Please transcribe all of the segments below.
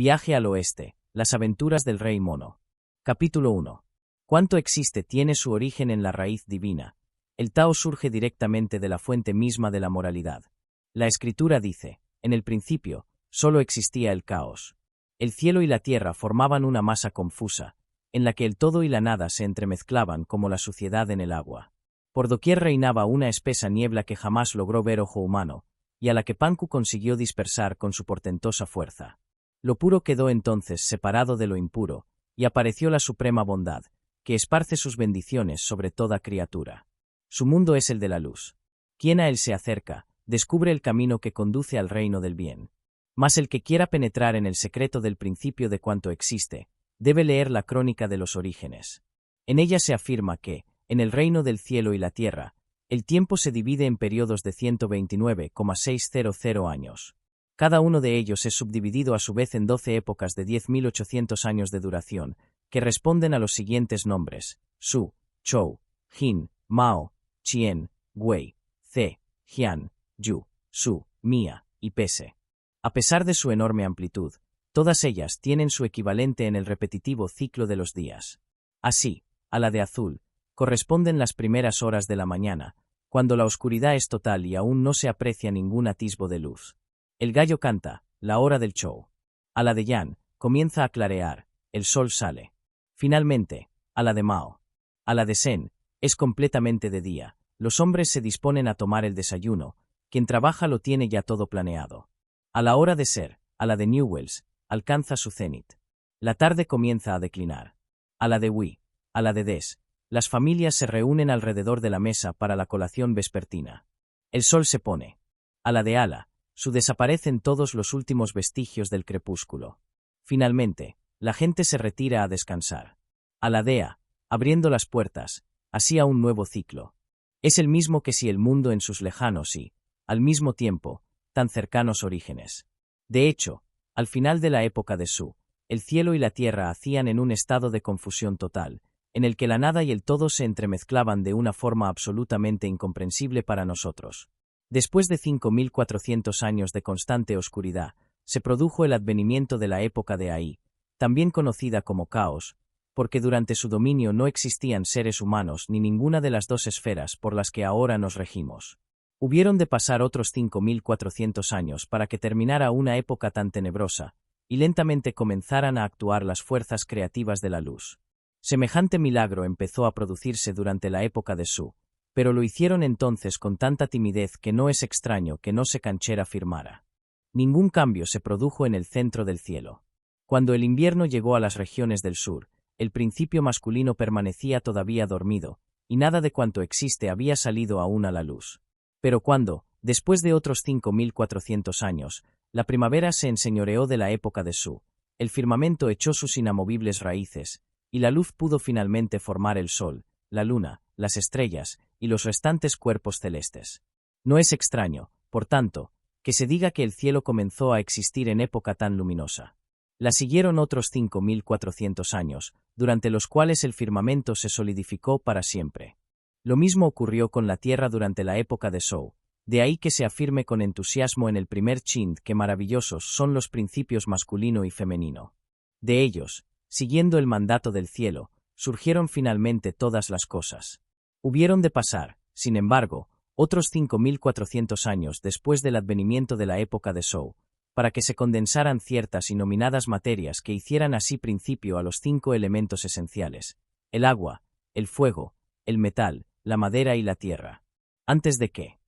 Viaje al oeste. Las aventuras del Rey Mono. Capítulo 1. Cuánto existe tiene su origen en la raíz divina. El Tao surge directamente de la fuente misma de la moralidad. La Escritura dice, en el principio, solo existía el caos. El cielo y la tierra formaban una masa confusa, en la que el todo y la nada se entremezclaban como la suciedad en el agua. Por doquier reinaba una espesa niebla que jamás logró ver ojo humano, y a la que Panku consiguió dispersar con su portentosa fuerza. Lo puro quedó entonces separado de lo impuro, y apareció la suprema bondad, que esparce sus bendiciones sobre toda criatura. Su mundo es el de la luz. Quien a él se acerca, descubre el camino que conduce al reino del bien. Mas el que quiera penetrar en el secreto del principio de cuanto existe, debe leer la crónica de los orígenes. En ella se afirma que, en el reino del cielo y la tierra, el tiempo se divide en periodos de 129,600 años. Cada uno de ellos es subdividido a su vez en 12 épocas de 10.800 años de duración, que responden a los siguientes nombres: Su, Chou, Jin, Mao, Chien, Wei, Ce, Jian, Yu, Su, Mia y Pese. A pesar de su enorme amplitud, todas ellas tienen su equivalente en el repetitivo ciclo de los días. Así, a la de azul, corresponden las primeras horas de la mañana, cuando la oscuridad es total y aún no se aprecia ningún atisbo de luz. El gallo canta, la hora del Chou. A la de Yan, comienza a clarear, el sol sale. Finalmente, a la de Mao. A la de Sen, es completamente de día, los hombres se disponen a tomar el desayuno, quien trabaja lo tiene ya todo planeado. A la hora de Ser, a la de Newells, alcanza su cenit. La tarde comienza a declinar. A la de Wei, a la de Des, las familias se reúnen alrededor de la mesa para la colación vespertina. El sol se pone. A la de Ala, su desaparecen todos los últimos vestigios del crepúsculo. Finalmente, la gente se retira a descansar. A la Dea, abriendo las puertas, así a un nuevo ciclo. Es el mismo que si el mundo en sus lejanos y, al mismo tiempo, tan cercanos orígenes. De hecho, al final de la época de Su, el cielo y la tierra hacían en un estado de confusión total, en el que la nada y el todo se entremezclaban de una forma absolutamente incomprensible para nosotros. Después de 5.400 años de constante oscuridad, se produjo el advenimiento de la época de Ai, también conocida como caos, porque durante su dominio no existían seres humanos ni ninguna de las dos esferas por las que ahora nos regimos. Hubieron de pasar otros 5.400 años para que terminara una época tan tenebrosa, y lentamente comenzaran a actuar las fuerzas creativas de la luz. Semejante milagro empezó a producirse durante la época de Su, pero lo hicieron entonces con tanta timidez que no es extraño que no se canchera firmara. Ningún cambio se produjo en el centro del cielo. Cuando el invierno llegó a las regiones del sur, el principio masculino permanecía todavía dormido, y nada de cuanto existe había salido aún a la luz. Pero cuando, después de otros 5.400 años, la primavera se enseñoreó de la época de Su, el firmamento echó sus inamovibles raíces, y la luz pudo finalmente formar el sol, la luna, las estrellas y los restantes cuerpos celestes. No es extraño, por tanto, que se diga que el cielo comenzó a existir en época tan luminosa. La siguieron otros 5.400 años, durante los cuales el firmamento se solidificó para siempre. Lo mismo ocurrió con la tierra durante la época de Zhou, de ahí que se afirme con entusiasmo en el primer Chind que maravillosos son los principios masculino y femenino. De ellos, siguiendo el mandato del cielo, surgieron finalmente todas las cosas. Hubieron de pasar, sin embargo, otros 5.400 años después del advenimiento de la época de Zhou, para que se condensaran ciertas y nominadas materias que hicieran así principio a los 5 elementos esenciales: el agua, el fuego, el metal, la madera y la tierra. Antes de que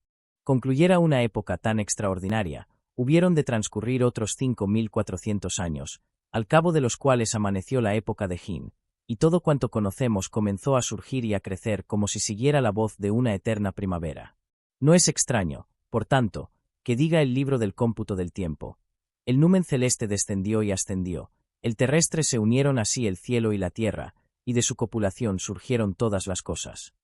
concluyera una época tan extraordinaria, hubieron de transcurrir otros 5.400 años, al cabo de los cuales amaneció la época de Jin, y todo cuanto conocemos comenzó a surgir y a crecer como si siguiera la voz de una eterna primavera. No es extraño, por tanto, que diga el libro del cómputo del tiempo: el numen celeste descendió y ascendió, el terrestre se unieron así el cielo y la tierra, y de su copulación surgieron todas las cosas.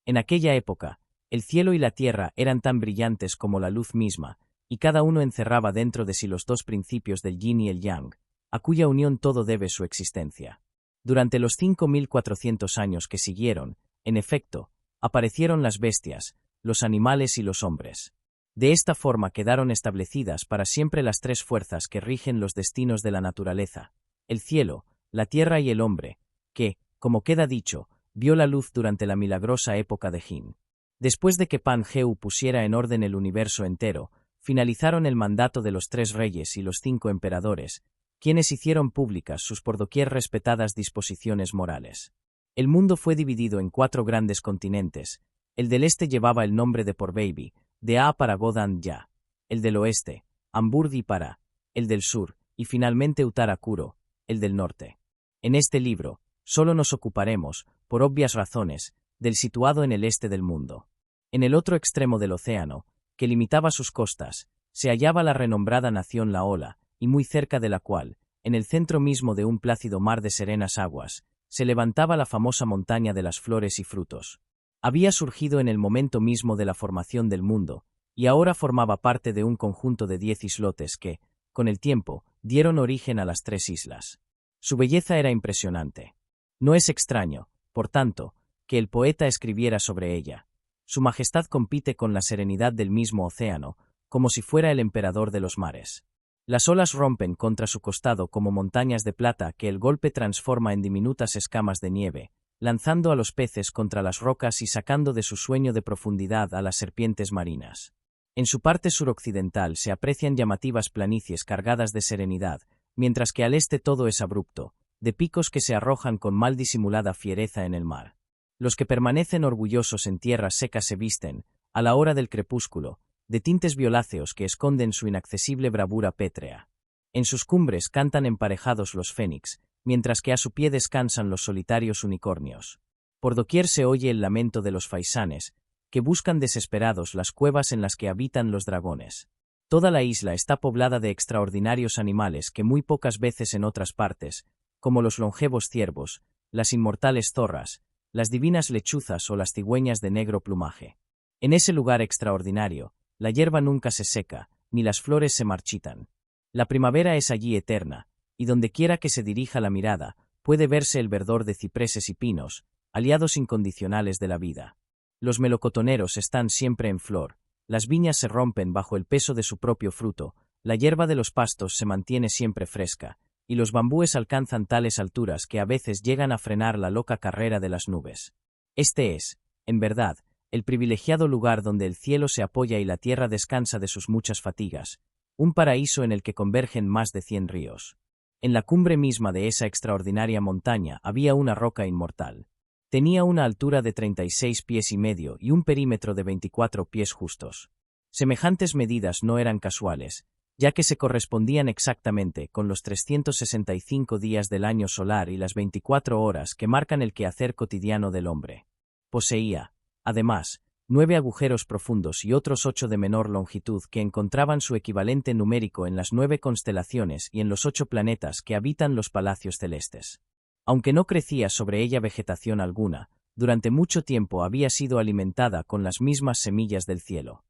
En aquella época, el cielo y la tierra eran tan brillantes como la luz misma, y cada uno encerraba dentro de sí los dos principios del yin y el yang, a cuya unión todo debe su existencia. Durante los 5.400 años que siguieron, en efecto, aparecieron las bestias, los animales y los hombres. De esta forma quedaron establecidas para siempre las tres fuerzas que rigen los destinos de la naturaleza: el cielo, la tierra y el hombre, que, como queda dicho, vio la luz durante la milagrosa época de Jin. Después de que Pan-Geu pusiera en orden el universo entero, finalizaron el mandato de los 3 reyes y los 5 emperadores, quienes hicieron públicas sus por doquier respetadas disposiciones morales. El mundo fue dividido en 4 grandes continentes. El del este llevaba el nombre de Porbaby, de A para Godan-ya; el del oeste, Amburdi para; el del sur, y finalmente Uttara-Kuro, el del norte. En este libro, solo nos ocuparemos, por obvias razones, del situado en el este del mundo. En el otro extremo del océano, que limitaba sus costas, se hallaba la renombrada nación Laola, y muy cerca de la cual, en el centro mismo de un plácido mar de serenas aguas, se levantaba la famosa montaña de las flores y frutos. Había surgido en el momento mismo de la formación del mundo, y ahora formaba parte de un conjunto de 10 islotes que, con el tiempo, dieron origen a las 3 islas. Su belleza era impresionante. No es extraño, por tanto, que el poeta escribiera sobre ella. Su majestad compite con la serenidad del mismo océano, como si fuera el emperador de los mares. Las olas rompen contra su costado como montañas de plata que el golpe transforma en diminutas escamas de nieve, lanzando a los peces contra las rocas y sacando de su sueño de profundidad a las serpientes marinas. En su parte suroccidental se aprecian llamativas planicies cargadas de serenidad, mientras que al este todo es abrupto, de picos que se arrojan con mal disimulada fiereza en el mar. Los que permanecen orgullosos en tierras secas se visten, a la hora del crepúsculo, de tintes violáceos que esconden su inaccesible bravura pétrea. En sus cumbres cantan emparejados los fénix, mientras que a su pie descansan los solitarios unicornios. Por doquier se oye el lamento de los faisanes, que buscan desesperados las cuevas en las que habitan los dragones. Toda la isla está poblada de extraordinarios animales que muy pocas veces en otras partes, como los longevos ciervos, las inmortales zorras, las divinas lechuzas o las cigüeñas de negro plumaje. En ese lugar extraordinario, la hierba nunca se seca, ni las flores se marchitan. La primavera es allí eterna, y dondequiera que se dirija la mirada, puede verse el verdor de cipreses y pinos, aliados incondicionales de la vida. Los melocotoneros están siempre en flor, las viñas se rompen bajo el peso de su propio fruto, la hierba de los pastos se mantiene siempre fresca, y los bambúes alcanzan tales alturas que a veces llegan a frenar la loca carrera de las nubes. Este es, en verdad, el privilegiado lugar donde el cielo se apoya y la tierra descansa de sus muchas fatigas, un paraíso en el que convergen más de 100 ríos. En la cumbre misma de esa extraordinaria montaña había una roca inmortal. Tenía una altura de 36 pies y medio y un perímetro de 24 pies justos. Semejantes medidas no eran casuales, ya que se correspondían exactamente con los 365 días del año solar y las 24 horas que marcan el quehacer cotidiano del hombre. Poseía, además, 9 agujeros profundos y otros 8 de menor longitud que encontraban su equivalente numérico en las 9 constelaciones y en los 8 planetas que habitan los palacios celestes. Aunque no crecía sobre ella vegetación alguna, durante mucho tiempo había sido alimentada con las mismas semillas del cielo.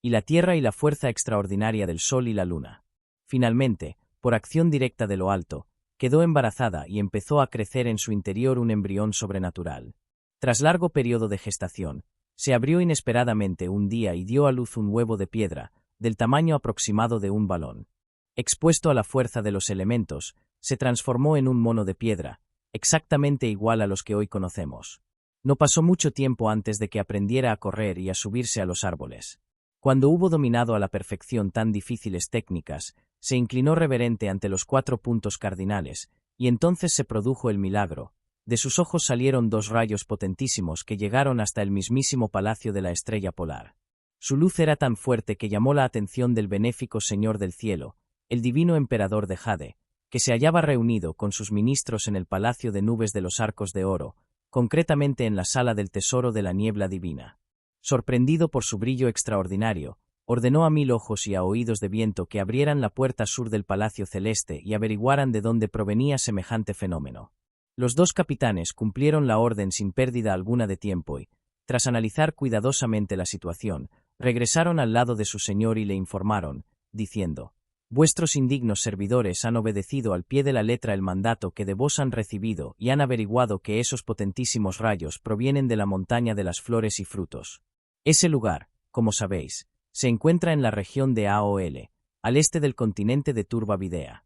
Y la tierra y la fuerza extraordinaria del sol y la luna. Finalmente, por acción directa de lo alto, quedó embarazada y empezó a crecer en su interior un embrión sobrenatural. Tras largo periodo de gestación, se abrió inesperadamente un día y dio a luz un huevo de piedra, del tamaño aproximado de un balón. Expuesto a la fuerza de los elementos, se transformó en un mono de piedra, exactamente igual a los que hoy conocemos. No pasó mucho tiempo antes de que aprendiera a correr y a subirse a los árboles. Cuando hubo dominado a la perfección tan difíciles técnicas, se inclinó reverente ante los 4 puntos cardinales, y entonces se produjo el milagro. De sus ojos salieron 2 rayos potentísimos que llegaron hasta el mismísimo palacio de la estrella polar. Su luz era tan fuerte que llamó la atención del benéfico Señor del Cielo, el divino emperador de Jade, que se hallaba reunido con sus ministros en el palacio de nubes de los arcos de oro, concretamente en la sala del tesoro de la niebla divina. Sorprendido por su brillo extraordinario, ordenó a 1000 ojos y a oídos de viento que abrieran la puerta sur del palacio celeste y averiguaran de dónde provenía semejante fenómeno. Los 2 capitanes cumplieron la orden sin pérdida alguna de tiempo y, tras analizar cuidadosamente la situación, regresaron al lado de su señor y le informaron, diciendo: «Vuestros indignos servidores han obedecido al pie de la letra el mandato que de vos han recibido y han averiguado que esos potentísimos rayos provienen de la montaña de las flores y frutos. Ese lugar, como sabéis, Se encuentra en la región de Aol, al este del continente de Turba Videa.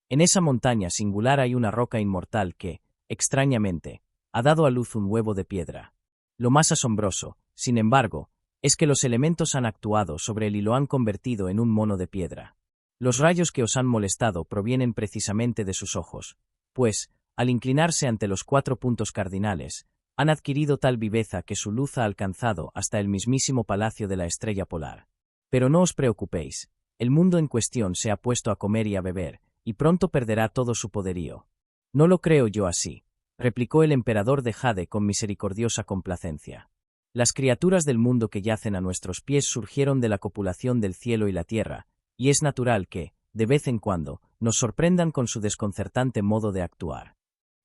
En esa montaña singular hay una roca inmortal que, extrañamente, ha dado a luz un huevo de piedra. Lo más asombroso, sin embargo, es que los elementos han actuado sobre él y lo han convertido en un mono de piedra. Los rayos que os han molestado provienen precisamente de sus ojos, pues, al inclinarse ante los 4 puntos cardinales, han adquirido tal viveza que su luz ha alcanzado hasta el mismísimo palacio de la estrella polar. Pero no os preocupéis, el mundo en cuestión se ha puesto a comer y a beber, y pronto perderá todo su poderío. No lo creo yo así, replicó el emperador de Jade con misericordiosa complacencia. Las criaturas del mundo que yacen a nuestros pies surgieron de la copulación del cielo y la tierra, y es natural que, de vez en cuando, nos sorprendan con su desconcertante modo de actuar.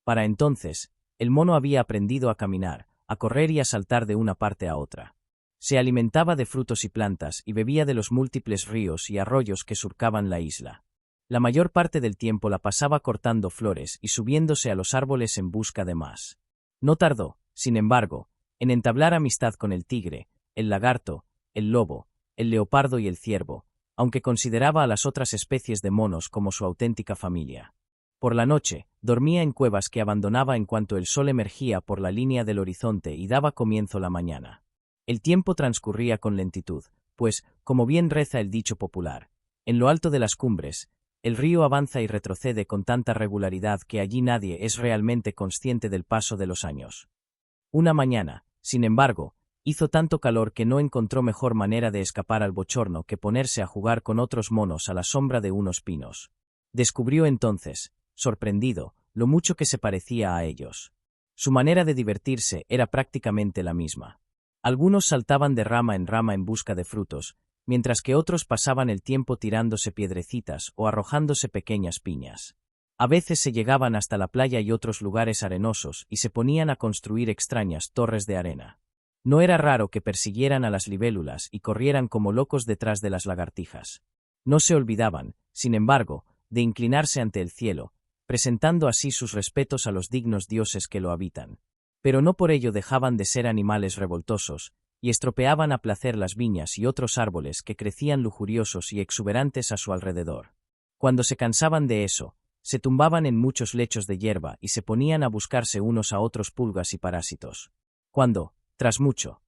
Para entonces, el mono había aprendido a caminar, a correr y a saltar de una parte a otra. Se alimentaba de frutos y plantas y bebía de los múltiples ríos y arroyos que surcaban la isla. La mayor parte del tiempo la pasaba cortando flores y subiéndose a los árboles en busca de más. No tardó, sin embargo, en entablar amistad con el tigre, el lagarto, el lobo, el leopardo y el ciervo, aunque consideraba a las otras especies de monos como su auténtica familia. Por la noche, dormía en cuevas que abandonaba en cuanto el sol emergía por la línea del horizonte y daba comienzo la mañana. El tiempo transcurría con lentitud, pues, como bien reza el dicho popular, en lo alto de las cumbres, el río avanza y retrocede con tanta regularidad que allí nadie es realmente consciente del paso de los años. Una mañana, sin embargo, hizo tanto calor que no encontró mejor manera de escapar al bochorno que ponerse a jugar con otros monos a la sombra de unos pinos. Descubrió entonces, sorprendido, lo mucho que se parecía a ellos. Su manera de divertirse era prácticamente la misma. Algunos saltaban de rama en busca de frutos, mientras que otros pasaban el tiempo tirándose piedrecitas o arrojándose pequeñas piñas. A veces se llegaban hasta la playa y otros lugares arenosos y se ponían a construir extrañas torres de arena. No era raro que persiguieran a las libélulas y corrieran como locos detrás de las lagartijas. No se olvidaban, sin embargo, de inclinarse ante el cielo, presentando así sus respetos a los dignos dioses que lo habitan. Pero no por ello dejaban de ser animales revoltosos, y estropeaban a placer las viñas y otros árboles que crecían lujuriosos y exuberantes a su alrededor. Cuando se cansaban de eso, se tumbaban en muchos lechos de hierba y se ponían a buscarse unos a otros pulgas y parásitos. Cuando, tras mucho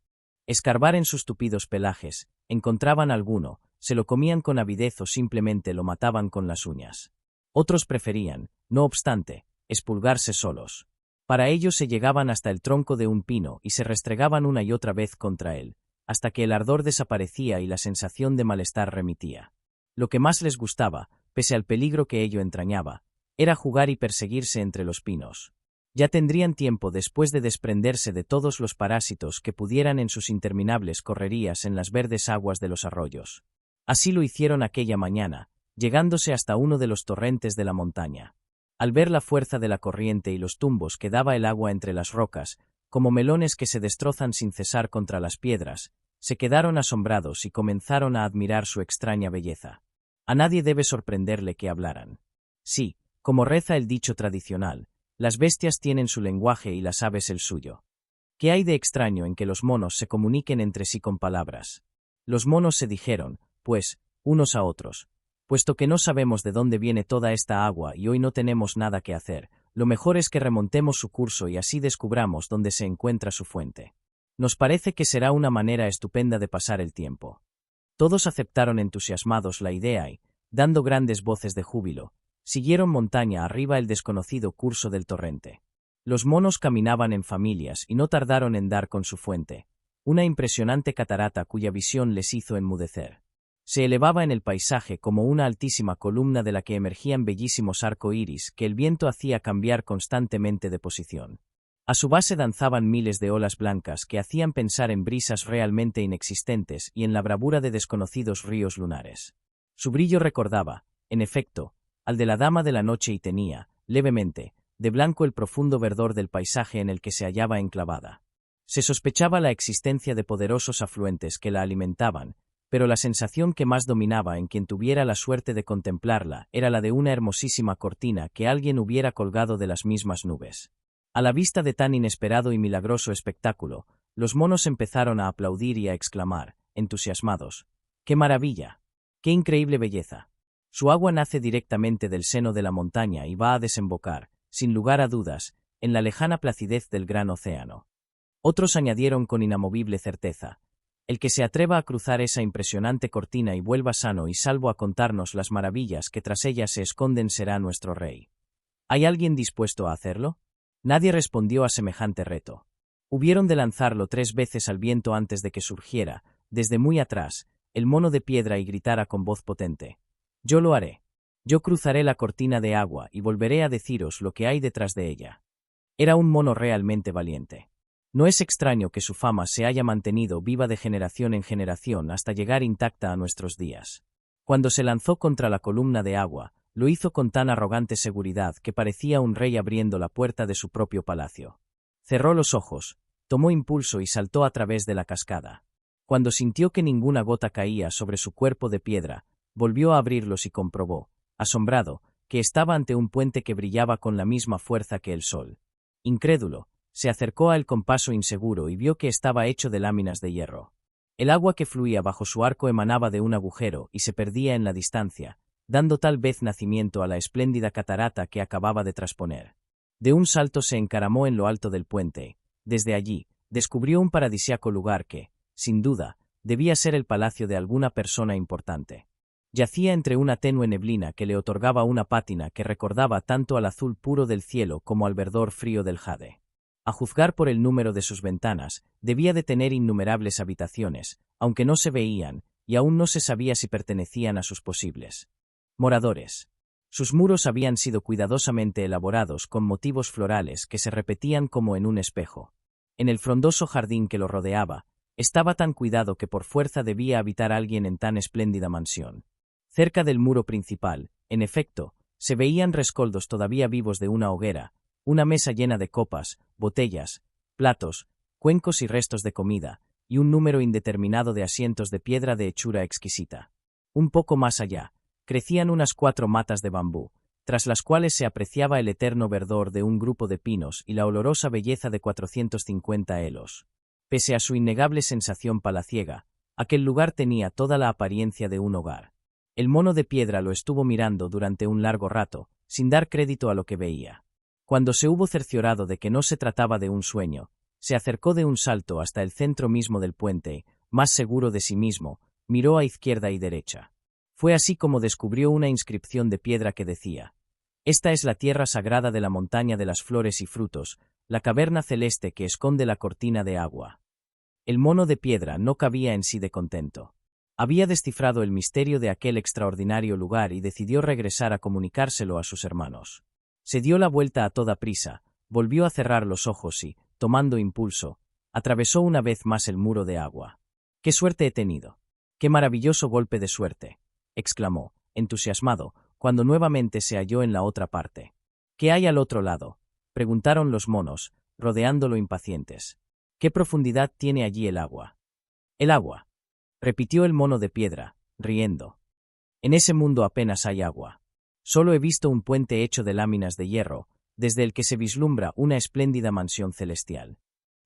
escarbar en sus tupidos pelajes, encontraban alguno, se lo comían con avidez o simplemente lo mataban con las uñas. Otros preferían, no obstante, expulgarse solos. Para ello se llegaban hasta el tronco de un pino y se restregaban una y otra vez contra él, hasta que el ardor desaparecía y la sensación de malestar remitía. Lo que más les gustaba, pese al peligro que ello entrañaba, era jugar y perseguirse entre los pinos. Ya tendrían tiempo después de desprenderse de todos los parásitos que pudieran en sus interminables correrías en las verdes aguas de los arroyos. Así lo hicieron aquella mañana, llegándose hasta uno de los torrentes de la montaña. Al ver la fuerza de la corriente y los tumbos que daba el agua entre las rocas, como melones que se destrozan sin cesar contra las piedras, se quedaron asombrados y comenzaron a admirar su extraña belleza. A nadie debe sorprenderle que hablaran. Sí, como reza el dicho tradicional, las bestias tienen su lenguaje y las aves el suyo. ¿Qué hay de extraño en que los monos se comuniquen entre sí con palabras? Los monos se dijeron, pues, unos a otros: puesto que no sabemos de dónde viene toda esta agua y hoy no tenemos nada que hacer, lo mejor es que remontemos su curso y así descubramos dónde se encuentra su fuente. Nos parece que será una manera estupenda de pasar el tiempo. Todos aceptaron entusiasmados la idea y, dando grandes voces de júbilo, siguieron montaña arriba el desconocido curso del torrente. Los monos caminaban en familias y no tardaron en dar con su fuente, una impresionante catarata cuya visión les hizo enmudecer. Se elevaba en el paisaje como una altísima columna de la que emergían bellísimos arco iris que el viento hacía cambiar constantemente de posición. A su base danzaban miles de olas blancas que hacían pensar en brisas realmente inexistentes y en la bravura de desconocidos ríos lunares. Su brillo recordaba, en efecto, al de la dama de la noche y tenía, levemente, de blanco el profundo verdor del paisaje en el que se hallaba enclavada. Se sospechaba la existencia de poderosos afluentes que la alimentaban, pero la sensación que más dominaba en quien tuviera la suerte de contemplarla era la de una hermosísima cortina que alguien hubiera colgado de las mismas nubes. A la vista de tan inesperado y milagroso espectáculo, los monos empezaron a aplaudir y a exclamar, entusiasmados: ¡Qué maravilla! ¡Qué increíble belleza! Su agua nace directamente del seno de la montaña y va a desembocar, sin lugar a dudas, en la lejana placidez del gran océano. Otros añadieron con inamovible certeza: el que se atreva a cruzar esa impresionante cortina y vuelva sano y salvo a contarnos las maravillas que tras ella se esconden será nuestro rey. ¿Hay alguien dispuesto a hacerlo? Nadie respondió a semejante reto. Hubieron de lanzarlo 3 veces al viento antes de que surgiera, desde muy atrás, el mono de piedra y gritara con voz potente: «Yo lo haré. Yo cruzaré la cortina de agua y volveré a deciros lo que hay detrás de ella». Era un mono realmente valiente. No es extraño que su fama se haya mantenido viva de generación en generación hasta llegar intacta a nuestros días. Cuando se lanzó contra la columna de agua, lo hizo con tan arrogante seguridad que parecía un rey abriendo la puerta de su propio palacio. Cerró los ojos, tomó impulso y saltó a través de la cascada. Cuando sintió que ninguna gota caía sobre su cuerpo de piedra, volvió a abrirlos y comprobó, asombrado, que estaba ante un puente que brillaba con la misma fuerza que el sol. Incrédulo, se acercó a él con paso inseguro y vio que estaba hecho de láminas de hierro. El agua que fluía bajo su arco emanaba de un agujero y se perdía en la distancia, dando tal vez nacimiento a la espléndida catarata que acababa de trasponer. De un salto se encaramó en lo alto del puente. Desde allí, descubrió un paradisíaco lugar que, sin duda, debía ser el palacio de alguna persona importante. Yacía entre una tenue neblina que le otorgaba una pátina que recordaba tanto al azul puro del cielo como al verdor frío del jade. A juzgar por el número de sus ventanas, debía de tener innumerables habitaciones, aunque no se veían, y aún no se sabía si pertenecían a sus posibles moradores. Sus muros habían sido cuidadosamente elaborados con motivos florales que se repetían como en un espejo. En el frondoso jardín que lo rodeaba, estaba tan cuidado que por fuerza debía habitar alguien en tan espléndida mansión. Cerca del muro principal, en efecto, se veían rescoldos todavía vivos de una hoguera, una mesa llena de copas, botellas, platos, cuencos y restos de comida, y un número indeterminado de asientos de piedra de hechura exquisita. Un poco más allá, crecían unas 4 matas de bambú, tras las cuales se apreciaba el eterno verdor de un grupo de pinos y la olorosa belleza de 450 helos. Pese a su innegable sensación palaciega, aquel lugar tenía toda la apariencia de un hogar. El mono de piedra lo estuvo mirando durante un largo rato, sin dar crédito a lo que veía. Cuando se hubo cerciorado de que no se trataba de un sueño, se acercó de un salto hasta el centro mismo del puente, más seguro de sí mismo, miró a izquierda y derecha. Fue así como descubrió una inscripción de piedra que decía: «Esta es la tierra sagrada de la montaña de las flores y frutos, la caverna celeste que esconde la cortina de agua». El mono de piedra no cabía en sí de contento. Había descifrado el misterio de aquel extraordinario lugar y decidió regresar a comunicárselo a sus hermanos. Se dio la vuelta a toda prisa, volvió a cerrar los ojos y, tomando impulso, atravesó una vez más el muro de agua. «¡Qué suerte he tenido! ¡Qué maravilloso golpe de suerte!», exclamó, entusiasmado, cuando nuevamente se halló en la otra parte. «¿Qué hay al otro lado?», preguntaron los monos, rodeándolo impacientes. «¿Qué profundidad tiene allí el agua?». «El agua», repitió el mono de piedra, riendo. «En ese mundo apenas hay agua. Solo he visto un puente hecho de láminas de hierro, desde el que se vislumbra una espléndida mansión celestial».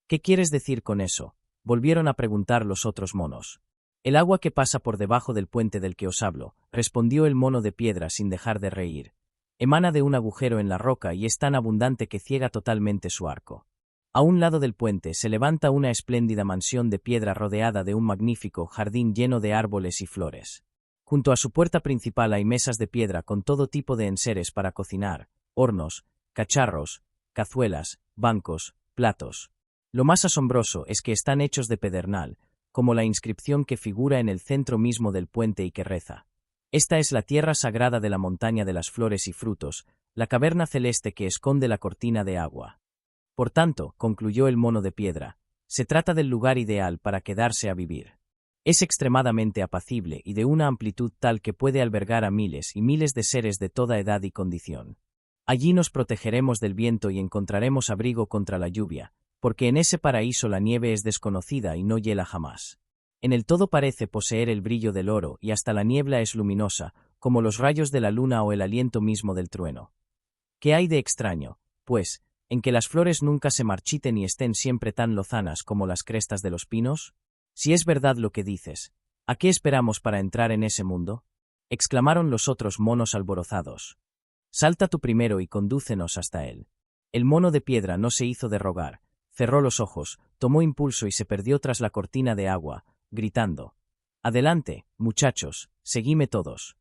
«¿Qué quieres decir con eso?», volvieron a preguntar los otros monos. «El agua que pasa por debajo del puente del que os hablo», respondió el mono de piedra sin dejar de reír, «emana de un agujero en la roca y es tan abundante que ciega totalmente su arco. A un lado del puente se levanta una espléndida mansión de piedra rodeada de un magnífico jardín lleno de árboles y flores. Junto a su puerta principal hay mesas de piedra con todo tipo de enseres para cocinar, hornos, cacharros, cazuelas, bancos, platos. Lo más asombroso es que están hechos de pedernal, como la inscripción que figura en el centro mismo del puente y que reza: «Esta es la tierra sagrada de la montaña de las flores y frutos, la caverna celeste que esconde la cortina de agua». Por tanto, concluyó el mono de piedra, se trata del lugar ideal para quedarse a vivir. Es extremadamente apacible y de una amplitud tal que puede albergar a miles y miles de seres de toda edad y condición. Allí nos protegeremos del viento y encontraremos abrigo contra la lluvia, porque en ese paraíso la nieve es desconocida y no hiela jamás. En el todo parece poseer el brillo del oro y hasta la niebla es luminosa, como los rayos de la luna o el aliento mismo del trueno. ¿Qué hay de extraño, pues, en que las flores nunca se marchiten y estén siempre tan lozanas como las crestas de los pinos? Si es verdad lo que dices, ¿A qué esperamos para entrar en ese mundo? Exclamaron los otros monos alborozados. Salta tú primero y condúcenos hasta él. El mono de piedra no se hizo de rogar, cerró los ojos, tomó impulso y se perdió tras la cortina de agua, gritando: «Adelante, muchachos, seguidme todos».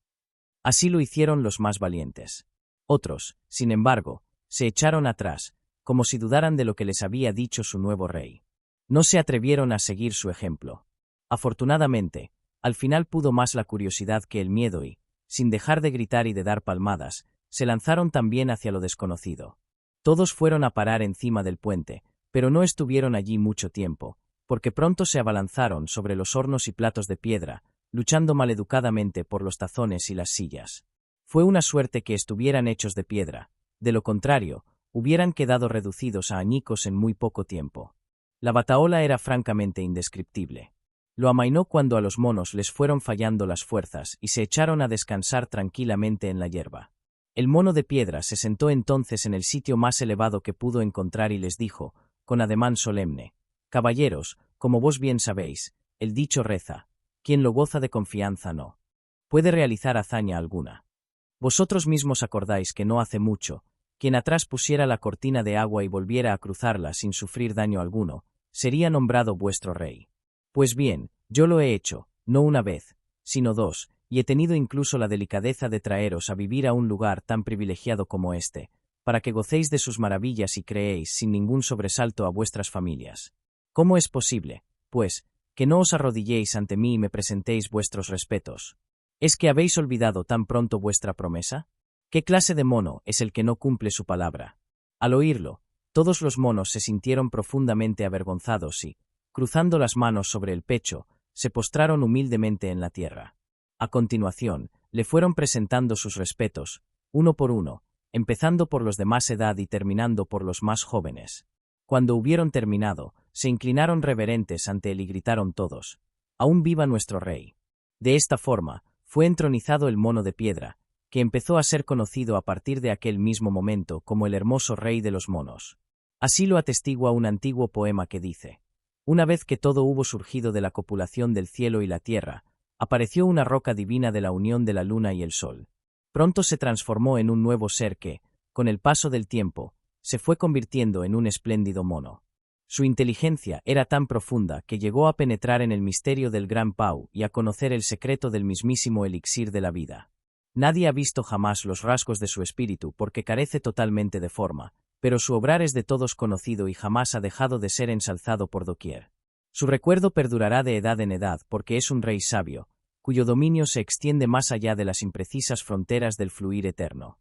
Así lo hicieron los más valientes. Otros, sin embargo, se echaron atrás, como si dudaran de lo que les había dicho su nuevo rey. No se atrevieron a seguir su ejemplo. Afortunadamente, al final pudo más la curiosidad que el miedo y, sin dejar de gritar y de dar palmadas, se lanzaron también hacia lo desconocido. Todos fueron a parar encima del puente, pero no estuvieron allí mucho tiempo, porque pronto se abalanzaron sobre los hornos y platos de piedra, luchando maleducadamente por los tazones y las sillas. Fue una suerte que estuvieran hechos de piedra, de lo contrario, hubieran quedado reducidos a añicos en muy poco tiempo. La batahola era francamente indescriptible. Lo amainó cuando a los monos les fueron fallando las fuerzas y se echaron a descansar tranquilamente en la hierba. El mono de piedra se sentó entonces en el sitio más elevado que pudo encontrar y les dijo, con ademán solemne: «Caballeros, como vos bien sabéis, el dicho reza: quien lo goza de confianza no puede realizar hazaña alguna. Vosotros mismos acordáis que no hace mucho, quien atrás pusiera la cortina de agua y volviera a cruzarla sin sufrir daño alguno, sería nombrado vuestro rey. Pues bien, yo lo he hecho, no una vez, sino dos, y he tenido incluso la delicadeza de traeros a vivir a un lugar tan privilegiado como este, para que gocéis de sus maravillas y creéis sin ningún sobresalto a vuestras familias. ¿Cómo es posible, pues, que no os arrodilléis ante mí y me presentéis vuestros respetos? ¿Es que habéis olvidado tan pronto vuestra promesa? ¿Qué clase de mono es el que no cumple su palabra?» Al oírlo, todos los monos se sintieron profundamente avergonzados y, cruzando las manos sobre el pecho, se postraron humildemente en la tierra. A continuación, le fueron presentando sus respetos, uno por uno, empezando por los de más edad y terminando por los más jóvenes. Cuando hubieron terminado, se inclinaron reverentes ante él y gritaron todos: «¡Aún viva nuestro rey!». De esta forma, fue entronizado el mono de piedra, que empezó a ser conocido a partir de aquel mismo momento como el hermoso rey de los monos. Así lo atestigua un antiguo poema que dice: «Una vez que todo hubo surgido de la copulación del cielo y la tierra, apareció una roca divina de la unión de la luna y el sol. Pronto se transformó en un nuevo ser que, con el paso del tiempo, se fue convirtiendo en un espléndido mono. Su inteligencia era tan profunda que llegó a penetrar en el misterio del Gran Pau y a conocer el secreto del mismísimo elixir de la vida. Nadie ha visto jamás los rasgos de su espíritu porque carece totalmente de forma, pero su obrar es de todos conocido y jamás ha dejado de ser ensalzado por doquier. Su recuerdo perdurará de edad en edad porque es un rey sabio, cuyo dominio se extiende más allá de las imprecisas fronteras del fluir eterno».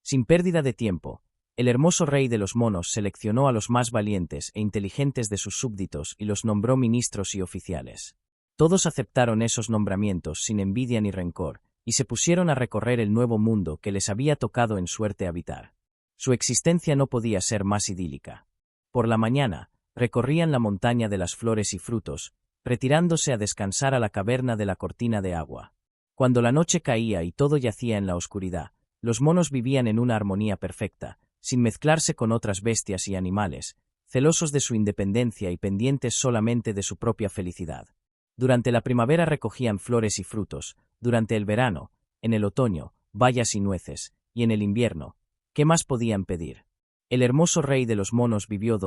Sin pérdida de tiempo, el hermoso rey de los monos seleccionó a los más valientes e inteligentes de sus súbditos y los nombró ministros y oficiales. Todos aceptaron esos nombramientos sin envidia ni rencor, y se pusieron a recorrer el nuevo mundo que les había tocado en suerte habitar. Su existencia no podía ser más idílica. Por la mañana, recorrían la montaña de las flores y frutos, retirándose a descansar a la caverna de la cortina de agua. Cuando la noche caía y todo yacía en la oscuridad, los monos vivían en una armonía perfecta, sin mezclarse con otras bestias y animales, celosos de su independencia y pendientes solamente de su propia felicidad. Durante la primavera recogían flores y frutos, durante el verano, en el otoño, bayas y nueces, y en el invierno, ¿qué más podían pedir? El hermoso rey de los monos vivió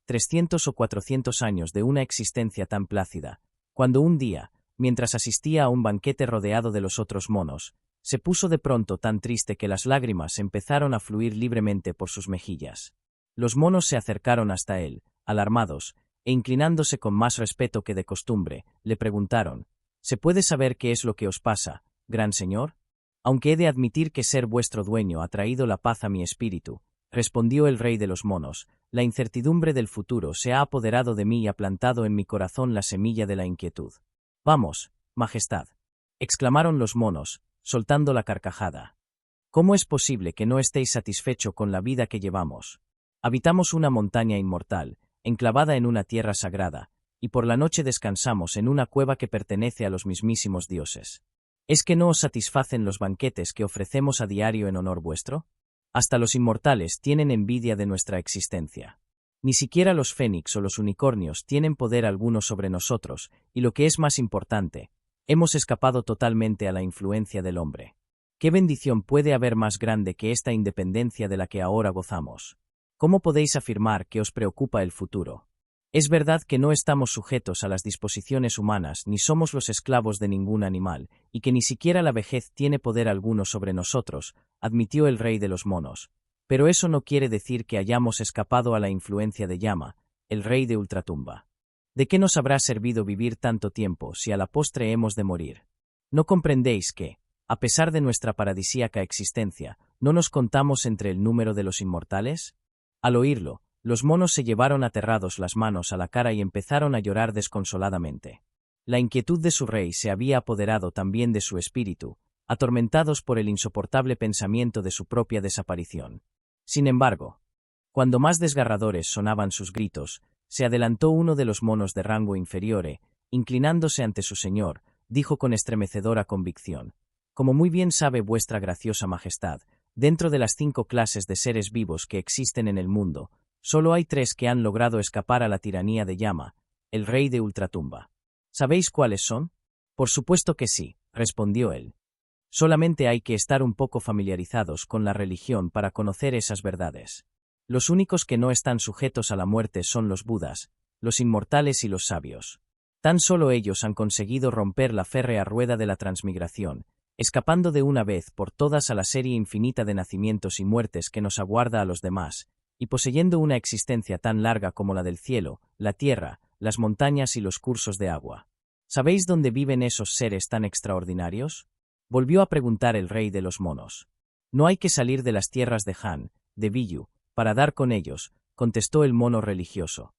300 o 400 años de una existencia tan plácida, cuando un día, mientras asistía a un banquete rodeado de los otros monos, se puso de pronto tan triste que las lágrimas empezaron a fluir libremente por sus mejillas. Los monos se acercaron hasta él, alarmados, e inclinándose con más respeto que de costumbre, le preguntaron: «¿Se puede saber qué es lo que os pasa, gran señor? Aunque he de admitir que ser vuestro dueño ha traído la paz a mi espíritu», respondió el rey de los monos, «la incertidumbre del futuro se ha apoderado de mí y ha plantado en mi corazón la semilla de la inquietud». «Vamos, majestad», exclamaron los monos, soltando la carcajada. «¿Cómo es posible que no estéis satisfecho con la vida que llevamos? Habitamos una montaña inmortal, enclavada en una tierra sagrada, y por la noche descansamos en una cueva que pertenece a los mismísimos dioses. ¿Es que no os satisfacen los banquetes que ofrecemos a diario en honor vuestro? Hasta los inmortales tienen envidia de nuestra existencia. Ni siquiera los fénix o los unicornios tienen poder alguno sobre nosotros, y lo que es más importante, hemos escapado totalmente a la influencia del hombre. ¿Qué bendición puede haber más grande que esta independencia de la que ahora gozamos? ¿Cómo podéis afirmar que os preocupa el futuro? Es verdad que no estamos sujetos a las disposiciones humanas ni somos los esclavos de ningún animal, y que ni siquiera la vejez tiene poder alguno sobre nosotros, admitió el rey de los monos. Pero eso no quiere decir que hayamos escapado a la influencia de Yama, el rey de Ultratumba. ¿De qué nos habrá servido vivir tanto tiempo si a la postre hemos de morir? ¿No comprendéis que, a pesar de nuestra paradisíaca existencia, no nos contamos entre el número de los inmortales? Al oírlo, los monos se llevaron aterrados las manos a la cara y empezaron a llorar desconsoladamente. La inquietud de su rey se había apoderado también de su espíritu, atormentados por el insoportable pensamiento de su propia desaparición. Sin embargo, cuando más desgarradores sonaban sus gritos, se adelantó uno de los monos de rango inferior e, inclinándose ante su señor, dijo con estremecedora convicción: «Como muy bien sabe vuestra graciosa majestad, dentro de las 5 clases de seres vivos que existen en el mundo, solo hay 3 que han logrado escapar a la tiranía de Yama, el rey de Ultratumba. ¿Sabéis cuáles son?» «Por supuesto que sí», respondió él. «Solamente hay que estar un poco familiarizados con la religión para conocer esas verdades. Los únicos que no están sujetos a la muerte son los budas, los inmortales y los sabios. Tan solo ellos han conseguido romper la férrea rueda de la transmigración, escapando de una vez por todas a la serie infinita de nacimientos y muertes que nos aguarda a los demás, y poseyendo una existencia tan larga como la del cielo, la tierra, las montañas y los cursos de agua. ¿Sabéis dónde viven esos seres tan extraordinarios?», volvió a preguntar el rey de los monos. «No hay que salir de las tierras de Han, de Biyu, para dar con ellos», contestó el mono religioso.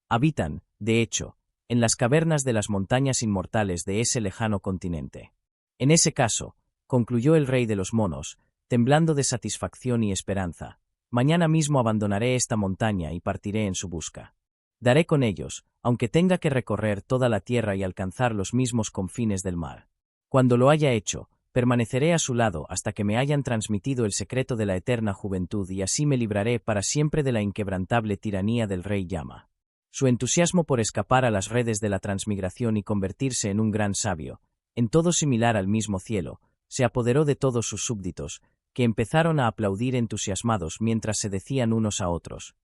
«Habitan, de hecho, en las cavernas de las montañas inmortales de ese lejano continente. En ese caso», concluyó el rey de los monos, temblando de satisfacción y esperanza, «mañana mismo abandonaré esta montaña y partiré en su busca. Daré con ellos, aunque tenga que recorrer toda la tierra y alcanzar los mismos confines del mar. Cuando lo haya hecho, permaneceré a su lado hasta que me hayan transmitido el secreto de la eterna juventud y así me libraré para siempre de la inquebrantable tiranía del rey Yama». Su entusiasmo por escapar a las redes de la transmigración y convertirse en un gran sabio, en todo similar al mismo cielo, se apoderó de todos sus súbditos, que empezaron a aplaudir entusiasmados mientras se decían unos a otros: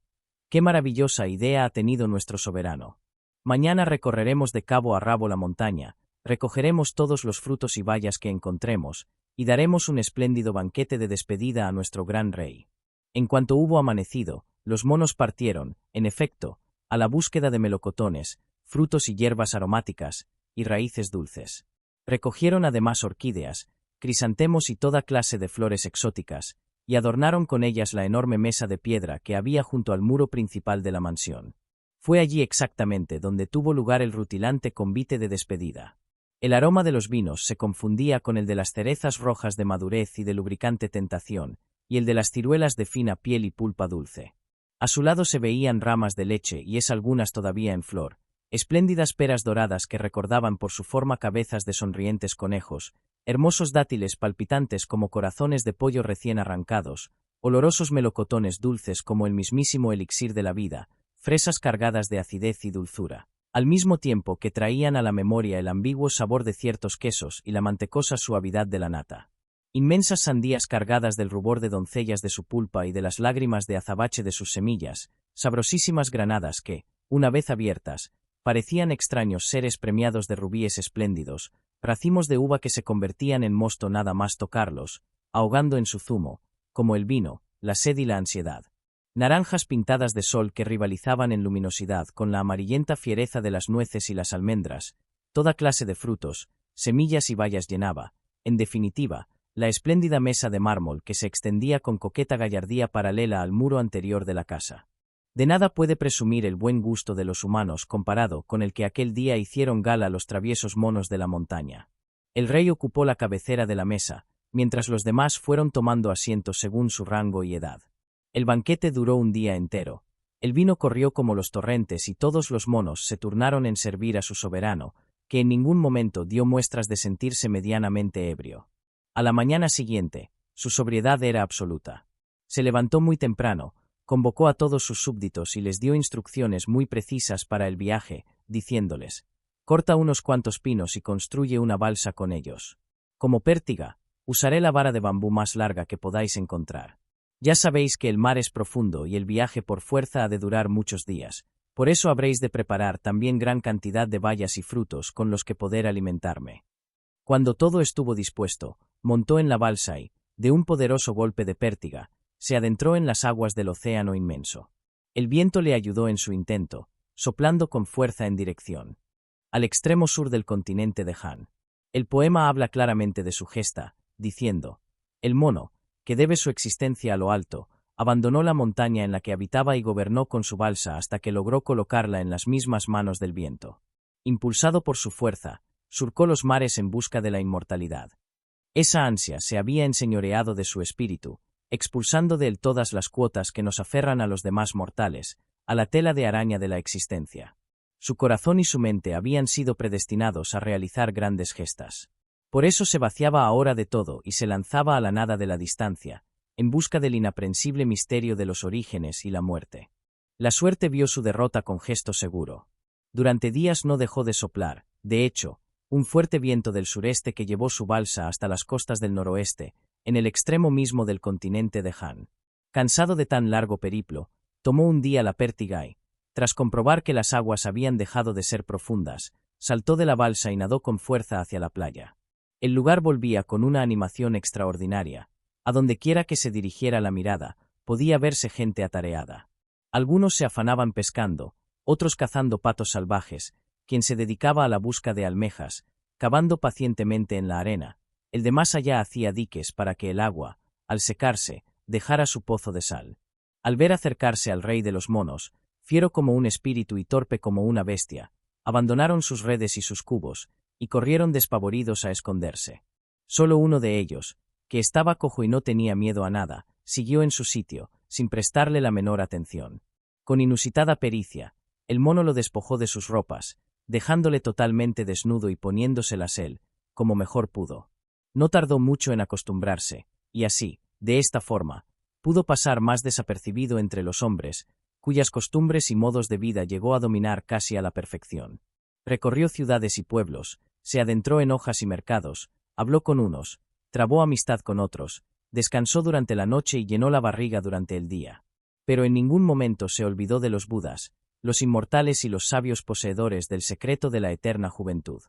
«¡Qué maravillosa idea ha tenido nuestro soberano! Mañana recorreremos de cabo a rabo la montaña, recogeremos todos los frutos y bayas que encontremos, y daremos un espléndido banquete de despedida a nuestro gran rey». En cuanto hubo amanecido, los monos partieron, en efecto, a la búsqueda de melocotones, frutos y hierbas aromáticas, y raíces dulces. Recogieron además orquídeas, crisantemos y toda clase de flores exóticas, y adornaron con ellas la enorme mesa de piedra que había junto al muro principal de la mansión. Fue allí exactamente donde tuvo lugar el rutilante convite de despedida. El aroma de los vinos se confundía con el de las cerezas rojas de madurez y de lubricante tentación, y el de las ciruelas de fina piel y pulpa dulce. A su lado se veían ramas de leche y algunas todavía en flor, espléndidas peras doradas que recordaban por su forma cabezas de sonrientes conejos, hermosos dátiles palpitantes como corazones de pollo recién arrancados, olorosos melocotones dulces como el mismísimo elixir de la vida, fresas cargadas de acidez y dulzura, al mismo tiempo que traían a la memoria el ambiguo sabor de ciertos quesos y la mantecosa suavidad de la nata. Inmensas sandías cargadas del rubor de doncellas de su pulpa y de las lágrimas de azabache de sus semillas, sabrosísimas granadas que, una vez abiertas, parecían extraños seres premiados de rubíes espléndidos, racimos de uva que se convertían en mosto nada más tocarlos, ahogando en su zumo, como el vino, la sed y la ansiedad. Naranjas pintadas de sol que rivalizaban en luminosidad con la amarillenta fiereza de las nueces y las almendras, toda clase de frutos, semillas y bayas llenaba, en definitiva, la espléndida mesa de mármol que se extendía con coqueta gallardía paralela al muro anterior de la casa. De nada puede presumir el buen gusto de los humanos comparado con el que aquel día hicieron gala los traviesos monos de la montaña. El rey ocupó la cabecera de la mesa, mientras los demás fueron tomando asientos según su rango y edad. El banquete duró un día entero. El vino corrió como los torrentes y todos los monos se turnaron en servir a su soberano, que en ningún momento dio muestras de sentirse medianamente ebrio. A la mañana siguiente, su sobriedad era absoluta. Se levantó muy temprano, convocó a todos sus súbditos y les dio instrucciones muy precisas para el viaje, diciéndoles: corta unos cuantos pinos y construye una balsa con ellos. Como pértiga, usaré la vara de bambú más larga que podáis encontrar. Ya sabéis que el mar es profundo y el viaje por fuerza ha de durar muchos días, por eso habréis de preparar también gran cantidad de bayas y frutos con los que poder alimentarme. Cuando todo estuvo dispuesto, montó en la balsa y, de un poderoso golpe de pértiga, se adentró en las aguas del océano inmenso. El viento le ayudó en su intento, soplando con fuerza en dirección al extremo sur del continente de Han. El poema habla claramente de su gesta, diciendo: el mono, que debe su existencia a lo alto, abandonó la montaña en la que habitaba y gobernó con su balsa hasta que logró colocarla en las mismas manos del viento. Impulsado por su fuerza, surcó los mares en busca de la inmortalidad. Esa ansia se había enseñoreado de su espíritu, expulsando de él todas las cuotas que nos aferran a los demás mortales, a la tela de araña de la existencia. Su corazón y su mente habían sido predestinados a realizar grandes gestas. Por eso se vaciaba ahora de todo y se lanzaba a la nada de la distancia, en busca del inaprensible misterio de los orígenes y la muerte. La suerte vio su derrota con gesto seguro. Durante días no dejó de soplar, de hecho, un fuerte viento del sureste que llevó su balsa hasta las costas del noroeste, en el extremo mismo del continente de Han. Cansado de tan largo periplo, tomó un día la pértiga y, tras comprobar que las aguas habían dejado de ser profundas, saltó de la balsa y nadó con fuerza hacia la playa. El lugar volvía con una animación extraordinaria. A donde quiera que se dirigiera la mirada, podía verse gente atareada. Algunos se afanaban pescando, otros cazando patos salvajes, quien se dedicaba a la busca de almejas, cavando pacientemente en la arena. El de más allá hacía diques para que el agua, al secarse, dejara su pozo de sal. Al ver acercarse al rey de los monos, fiero como un espíritu y torpe como una bestia, abandonaron sus redes y sus cubos, y corrieron despavoridos a esconderse. Solo uno de ellos, que estaba cojo y no tenía miedo a nada, siguió en su sitio, sin prestarle la menor atención. Con inusitada pericia, el mono lo despojó de sus ropas, dejándole totalmente desnudo y poniéndoselas él, como mejor pudo. No tardó mucho en acostumbrarse, y así, de esta forma, pudo pasar más desapercibido entre los hombres, cuyas costumbres y modos de vida llegó a dominar casi a la perfección. Recorrió ciudades y pueblos, se adentró en hojas y mercados, habló con unos, trabó amistad con otros, descansó durante la noche y llenó la barriga durante el día. Pero en ningún momento se olvidó de los Budas, los inmortales y los sabios poseedores del secreto de la eterna juventud.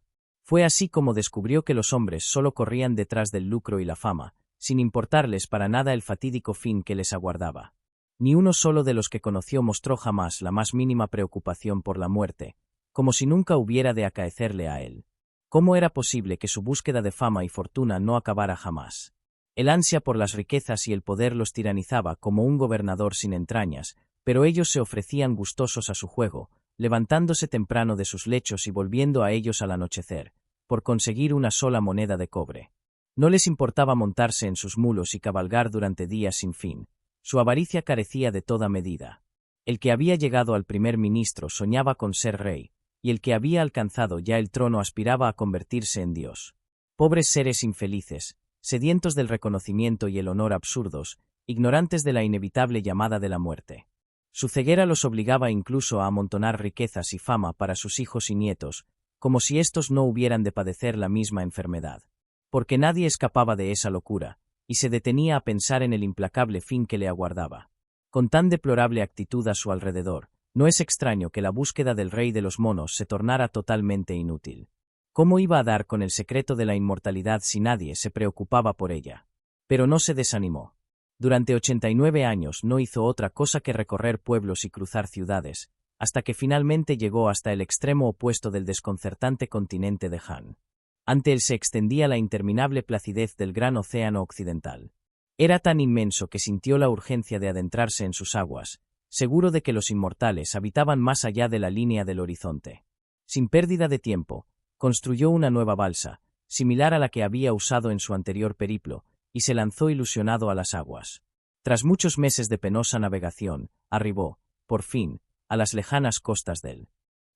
Fue así como descubrió que los hombres solo corrían detrás del lucro y la fama, sin importarles para nada el fatídico fin que les aguardaba. Ni uno solo de los que conoció mostró jamás la más mínima preocupación por la muerte, como si nunca hubiera de acaecerle a él. ¿Cómo era posible que su búsqueda de fama y fortuna no acabara jamás? El ansia por las riquezas y el poder los tiranizaba como un gobernador sin entrañas, pero ellos se ofrecían gustosos a su juego, levantándose temprano de sus lechos y volviendo a ellos al anochecer, por conseguir una sola moneda de cobre. No les importaba montarse en sus mulos y cabalgar durante días sin fin. Su avaricia carecía de toda medida. El que había llegado al primer ministro soñaba con ser rey, y el que había alcanzado ya el trono aspiraba a convertirse en Dios. Pobres seres infelices, sedientos del reconocimiento y el honor absurdos, ignorantes de la inevitable llamada de la muerte. Su ceguera los obligaba incluso a amontonar riquezas y fama para sus hijos y nietos, como si éstos no hubieran de padecer la misma enfermedad. Porque nadie escapaba de esa locura, y se detenía a pensar en el implacable fin que le aguardaba. Con tan deplorable actitud a su alrededor, no es extraño que la búsqueda del rey de los monos se tornara totalmente inútil. ¿Cómo iba a dar con el secreto de la inmortalidad si nadie se preocupaba por ella? Pero no se desanimó. Durante 89 años no hizo otra cosa que recorrer pueblos y cruzar ciudades, hasta que finalmente llegó hasta el extremo opuesto del desconcertante continente de Han. Ante él se extendía la interminable placidez del gran océano occidental. Era tan inmenso que sintió la urgencia de adentrarse en sus aguas, seguro de que los inmortales habitaban más allá de la línea del horizonte. Sin pérdida de tiempo, construyó una nueva balsa, similar a la que había usado en su anterior periplo, y se lanzó ilusionado a las aguas. Tras muchos meses de penosa navegación, arribó, por fin, a las lejanas costas del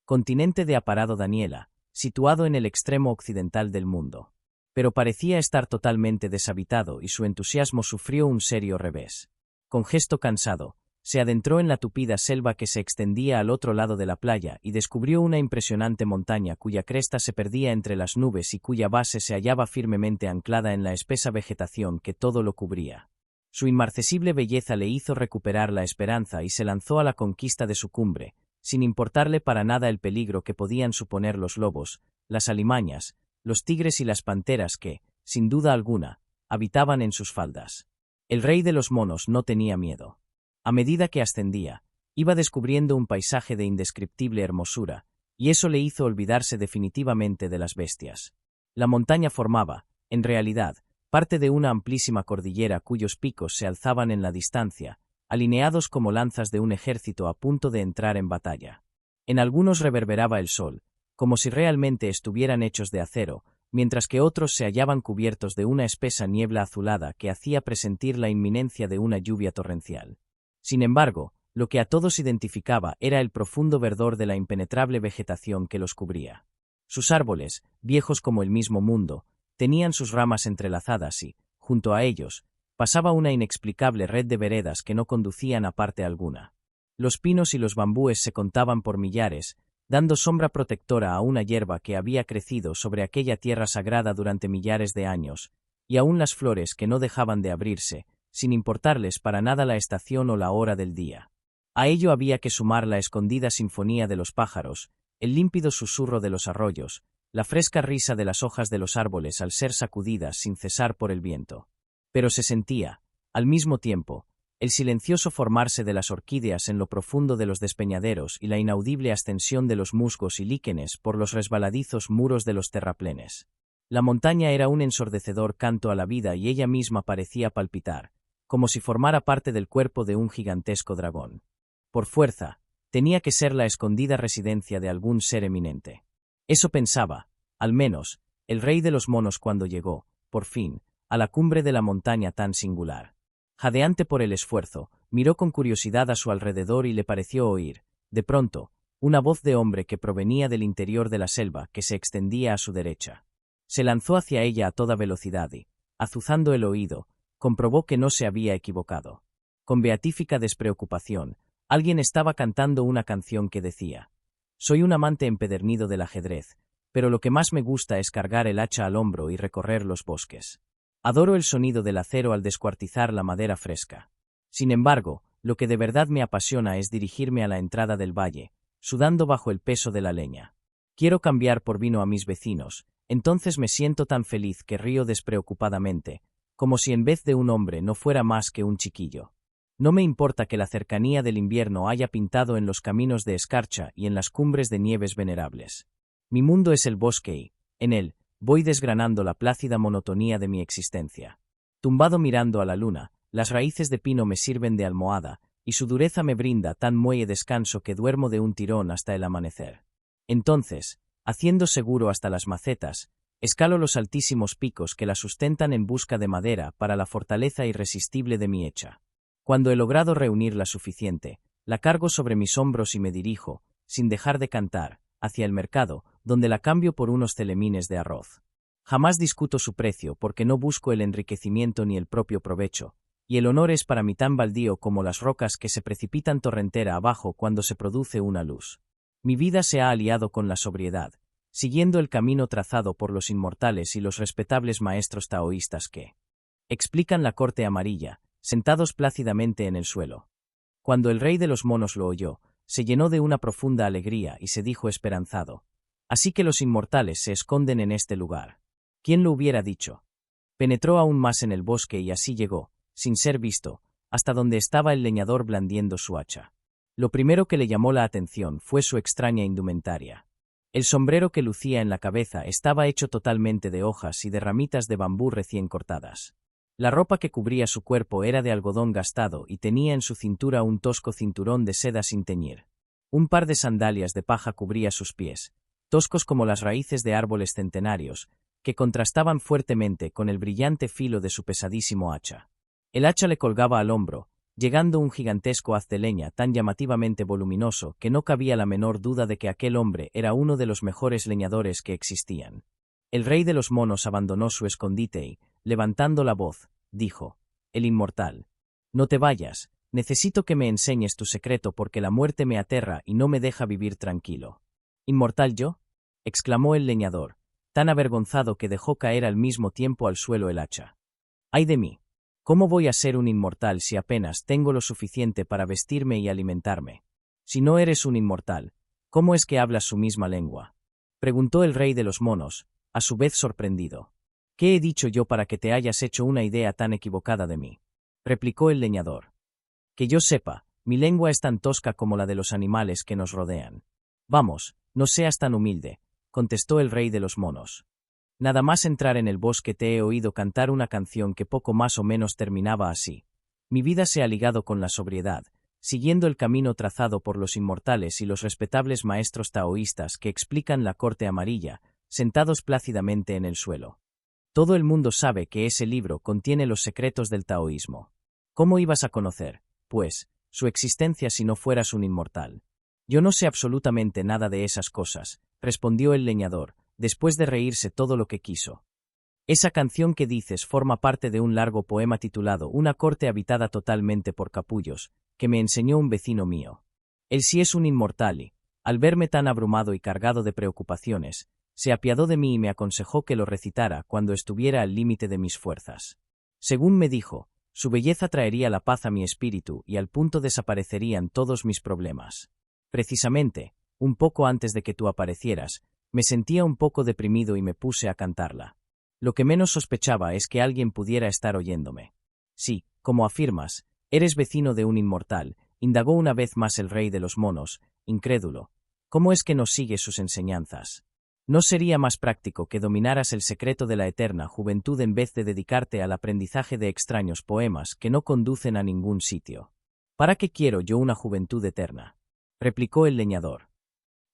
continente de Aparado Daniela, situado en el extremo occidental del mundo. Pero parecía estar totalmente deshabitado y su entusiasmo sufrió un serio revés. Con gesto cansado, se adentró en la tupida selva que se extendía al otro lado de la playa y descubrió una impresionante montaña cuya cresta se perdía entre las nubes y cuya base se hallaba firmemente anclada en la espesa vegetación que todo lo cubría. Su inmarcesible belleza le hizo recuperar la esperanza y se lanzó a la conquista de su cumbre, sin importarle para nada el peligro que podían suponer los lobos, las alimañas, los tigres y las panteras que, sin duda alguna, habitaban en sus faldas. El rey de los monos no tenía miedo. A medida que ascendía, iba descubriendo un paisaje de indescriptible hermosura, y eso le hizo olvidarse definitivamente de las bestias. La montaña formaba, en realidad, parte de una amplísima cordillera cuyos picos se alzaban en la distancia, alineados como lanzas de un ejército a punto de entrar en batalla. En algunos reverberaba el sol, como si realmente estuvieran hechos de acero, mientras que otros se hallaban cubiertos de una espesa niebla azulada que hacía presentir la inminencia de una lluvia torrencial. Sin embargo, lo que a todos identificaba era el profundo verdor de la impenetrable vegetación que los cubría. Sus árboles, viejos como el mismo mundo, tenían sus ramas entrelazadas y, junto a ellos, pasaba una inexplicable red de veredas que no conducían a parte alguna. Los pinos y los bambúes se contaban por millares, dando sombra protectora a una hierba que había crecido sobre aquella tierra sagrada durante millares de años, y aún las flores que no dejaban de abrirse, sin importarles para nada la estación o la hora del día. A ello había que sumar la escondida sinfonía de los pájaros, el límpido susurro de los arroyos, la fresca risa de las hojas de los árboles al ser sacudidas sin cesar por el viento. Pero se sentía, al mismo tiempo, el silencioso formarse de las orquídeas en lo profundo de los despeñaderos y la inaudible ascensión de los musgos y líquenes por los resbaladizos muros de los terraplenes. La montaña era un ensordecedor canto a la vida y ella misma parecía palpitar, como si formara parte del cuerpo de un gigantesco dragón. Por fuerza, tenía que ser la escondida residencia de algún ser eminente. Eso pensaba, al menos, el rey de los monos cuando llegó, por fin, a la cumbre de la montaña tan singular. Jadeante por el esfuerzo, miró con curiosidad a su alrededor y le pareció oír, de pronto, una voz de hombre que provenía del interior de la selva que se extendía a su derecha. Se lanzó hacia ella a toda velocidad y, azuzando el oído, comprobó que no se había equivocado. Con beatífica despreocupación, alguien estaba cantando una canción que decía: «Soy un amante empedernido del ajedrez, pero lo que más me gusta es cargar el hacha al hombro y recorrer los bosques. Adoro el sonido del acero al descuartizar la madera fresca. Sin embargo, lo que de verdad me apasiona es dirigirme a la entrada del valle, sudando bajo el peso de la leña. Quiero cambiar por vino a mis vecinos, entonces me siento tan feliz que río despreocupadamente, como si en vez de un hombre no fuera más que un chiquillo. No me importa que la cercanía del invierno haya pintado en los caminos de escarcha y en las cumbres de nieves venerables. Mi mundo es el bosque y, en él, voy desgranando la plácida monotonía de mi existencia. Tumbado mirando a la luna, las raíces de pino me sirven de almohada, y su dureza me brinda tan muelle descanso que duermo de un tirón hasta el amanecer. Entonces, haciendo seguro hasta las macetas, escalo los altísimos picos que la sustentan en busca de madera para la fortaleza irresistible de mi hecha. Cuando he logrado reunir la suficiente, la cargo sobre mis hombros y me dirijo, sin dejar de cantar, hacia el mercado, donde la cambio por unos celemines de arroz. Jamás discuto su precio porque no busco el enriquecimiento ni el propio provecho, y el honor es para mí tan baldío como las rocas que se precipitan torrentera abajo cuando se produce una luz. Mi vida se ha aliado con la sobriedad, siguiendo el camino trazado por los inmortales y los respetables maestros taoístas que explican la corte amarilla, sentados plácidamente en el suelo. Cuando el rey de los monos lo oyó, se llenó de una profunda alegría y se dijo esperanzado: «Así que los inmortales se esconden en este lugar. ¿Quién lo hubiera dicho?». Penetró aún más en el bosque y así llegó, sin ser visto, hasta donde estaba el leñador blandiendo su hacha. Lo primero que le llamó la atención fue su extraña indumentaria. El sombrero que lucía en la cabeza estaba hecho totalmente de hojas y de ramitas de bambú recién cortadas. La ropa que cubría su cuerpo era de algodón gastado y tenía en su cintura un tosco cinturón de seda sin teñir. Un par de sandalias de paja cubría sus pies, toscos como las raíces de árboles centenarios, que contrastaban fuertemente con el brillante filo de su pesadísimo hacha. El hacha le colgaba al hombro, llegando un gigantesco haz de leña tan llamativamente voluminoso que no cabía la menor duda de que aquel hombre era uno de los mejores leñadores que existían. El rey de los monos abandonó su escondite y, levantando la voz, dijo: «El inmortal. No te vayas, Necesito que me enseñes tu secreto porque la muerte me aterra y no me deja vivir tranquilo. ¿Inmortal yo? Exclamó el leñador, tan avergonzado que dejó caer al mismo tiempo al suelo el hacha. ¡Ay de mí! ¿Cómo voy a ser un inmortal si apenas tengo lo suficiente para vestirme y alimentarme? Si no eres un inmortal, ¿cómo es que hablas su misma lengua? Preguntó el rey de los monos, a su vez sorprendido. ¿Qué he dicho yo para que te hayas hecho una idea tan equivocada de mí? Replicó el leñador. Que yo sepa, mi lengua es tan tosca como la de los animales que nos rodean. Vamos, no seas tan humilde, contestó el rey de los monos. Nada más entrar en el bosque te he oído cantar una canción que poco más o menos terminaba así. Mi vida se ha ligado con la sobriedad, siguiendo el camino trazado por los inmortales y los respetables maestros taoístas que explican la corte amarilla, sentados plácidamente en el suelo. Todo el mundo sabe que ese libro contiene los secretos del taoísmo. ¿Cómo ibas a conocer, pues, su existencia si no fueras un inmortal? Yo no sé absolutamente nada de esas cosas, respondió el leñador, después de reírse todo lo que quiso. Esa canción que dices forma parte de un largo poema titulado Una corte habitada totalmente por capullos, que me enseñó un vecino mío. Él sí es un inmortal y, al verme tan abrumado y cargado de preocupaciones, se apiadó de mí y me aconsejó que lo recitara cuando estuviera al límite de mis fuerzas. Según me dijo, su belleza traería la paz a mi espíritu y al punto desaparecerían todos mis problemas. Precisamente, un poco antes de que tú aparecieras, me sentía un poco deprimido y me puse a cantarla. Lo que menos sospechaba es que alguien pudiera estar oyéndome. Sí, como afirmas, eres vecino de un inmortal, indagó una vez más el rey de los monos, incrédulo. ¿Cómo es que no sigues sus enseñanzas? ¿No sería más práctico que dominaras el secreto de la eterna juventud en vez de dedicarte al aprendizaje de extraños poemas que no conducen a ningún sitio? ¿Para qué quiero yo una juventud eterna? Replicó el leñador.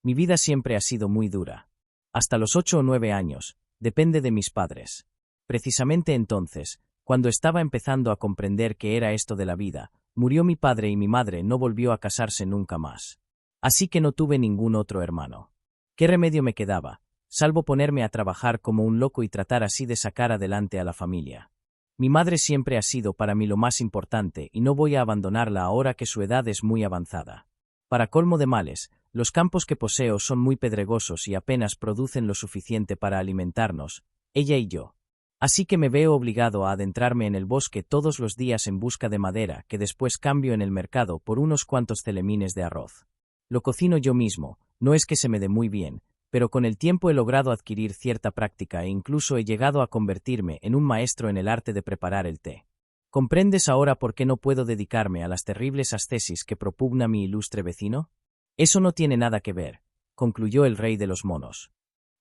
Mi vida siempre ha sido muy dura. Hasta los 8 o 9 años, depende de mis padres. Precisamente entonces, cuando estaba empezando a comprender qué era esto de la vida, murió mi padre y mi madre no volvió a casarse nunca más. Así que no tuve ningún otro hermano. ¿Qué remedio me quedaba, salvo ponerme a trabajar como un loco y tratar así de sacar adelante a la familia? Mi madre siempre ha sido para mí lo más importante y no voy a abandonarla ahora que su edad es muy avanzada. Para colmo de males, los campos que poseo son muy pedregosos y apenas producen lo suficiente para alimentarnos, ella y yo. Así que me veo obligado a adentrarme en el bosque todos los días en busca de madera que después cambio en el mercado por unos cuantos celemines de arroz. Lo cocino yo mismo, no es que se me dé muy bien, pero con el tiempo he logrado adquirir cierta práctica e incluso he llegado a convertirme en un maestro en el arte de preparar el té. ¿Comprendes ahora por qué no puedo dedicarme a las terribles ascesis que propugna mi ilustre vecino? Eso no tiene nada que ver, concluyó el rey de los monos.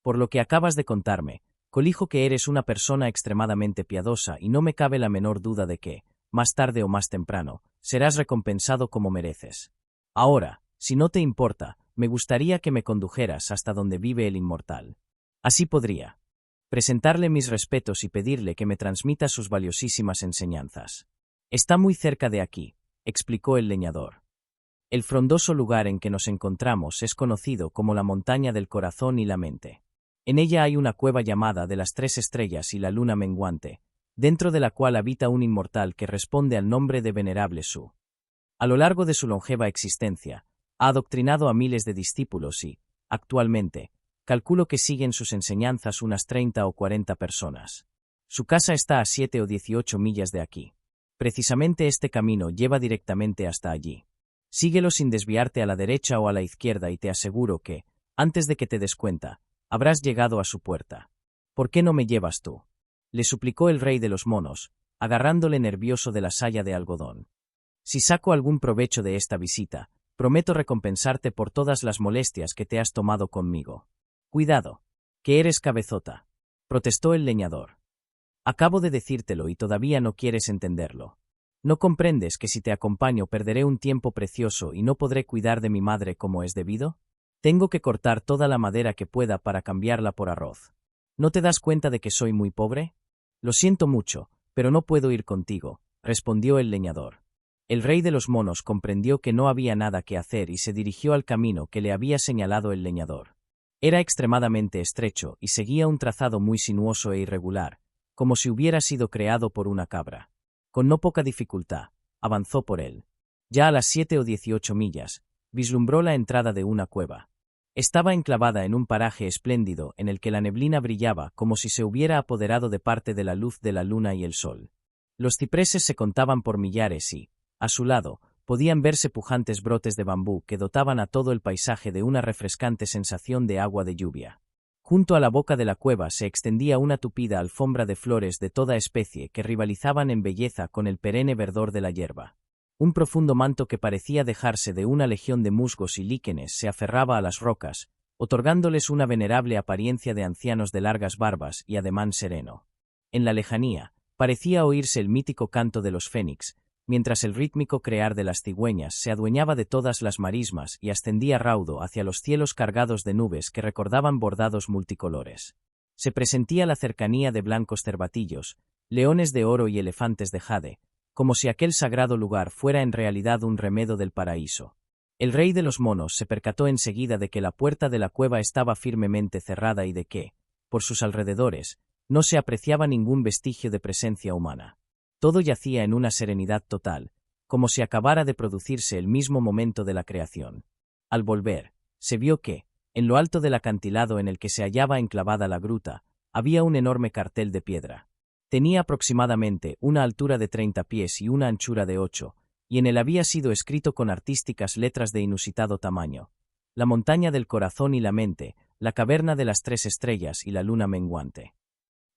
Por lo que acabas de contarme, colijo que eres una persona extremadamente piadosa y no me cabe la menor duda de que, más tarde o más temprano, serás recompensado como mereces. Ahora, si no te importa, me gustaría que me condujeras hasta donde vive el inmortal. Así podría presentarle mis respetos y pedirle que me transmita sus valiosísimas enseñanzas. Está muy cerca de aquí, explicó el leñador. El frondoso lugar en que nos encontramos es conocido como la montaña del corazón y la mente. En ella hay una cueva llamada de las 3 estrellas y la luna menguante, dentro de la cual habita un inmortal que responde al nombre de Venerable Su. A lo largo de su longeva existencia, ha adoctrinado a miles de discípulos y, actualmente, calculo que siguen sus enseñanzas unas 30 o 40 personas. Su casa está a 7 o 18 millas de aquí. Precisamente este camino lleva directamente hasta allí. Síguelo sin desviarte a la derecha o a la izquierda y te aseguro que, antes de que te des cuenta, habrás llegado a su puerta. ¿Por qué no me llevas tú?, le suplicó el rey de los monos, agarrándole nervioso de la saya de algodón. Si saco algún provecho de esta visita, prometo recompensarte por todas las molestias que te has tomado conmigo. Cuidado, que eres cabezota, protestó el leñador. Acabo de decírtelo y todavía no quieres entenderlo. ¿No comprendes que si te acompaño perderé un tiempo precioso y no podré cuidar de mi madre como es debido? Tengo que cortar toda la madera que pueda para cambiarla por arroz. ¿No te das cuenta de que soy muy pobre? Lo siento mucho, pero no puedo ir contigo, respondió el leñador. El rey de los monos comprendió que no había nada que hacer y se dirigió al camino que le había señalado el leñador. Era extremadamente estrecho y seguía un trazado muy sinuoso e irregular, como si hubiera sido creado por una cabra. Con no poca dificultad, avanzó por él. Ya a las 7 o 18 millas, vislumbró la entrada de una cueva. Estaba enclavada en un paraje espléndido en el que la neblina brillaba como si se hubiera apoderado de parte de la luz de la luna y el sol. Los cipreses se contaban por millares y, a su lado, podían verse pujantes brotes de bambú que dotaban a todo el paisaje de una refrescante sensación de agua de lluvia. Junto a la boca de la cueva se extendía una tupida alfombra de flores de toda especie que rivalizaban en belleza con el perenne verdor de la hierba. Un profundo manto que parecía dejarse de una legión de musgos y líquenes se aferraba a las rocas, otorgándoles una venerable apariencia de ancianos de largas barbas y ademán sereno. En la lejanía, parecía oírse el mítico canto de los fénix, mientras el rítmico crear de las cigüeñas se adueñaba de todas las marismas y ascendía raudo hacia los cielos cargados de nubes que recordaban bordados multicolores. Se presentía la cercanía de blancos cervatillos, leones de oro y elefantes de jade, como si aquel sagrado lugar fuera en realidad un remedo del paraíso. El rey de los monos se percató enseguida de que la puerta de la cueva estaba firmemente cerrada y de que, por sus alrededores, no se apreciaba ningún vestigio de presencia humana. Todo yacía en una serenidad total, como si acabara de producirse el mismo momento de la creación. Al volver, se vio que, en lo alto del acantilado en el que se hallaba enclavada la gruta, había un enorme cartel de piedra. Tenía aproximadamente una altura de 30 pies y una anchura de 8, y en él había sido escrito con artísticas letras de inusitado tamaño: la montaña del corazón y la mente, la caverna de las 3 estrellas y la luna menguante.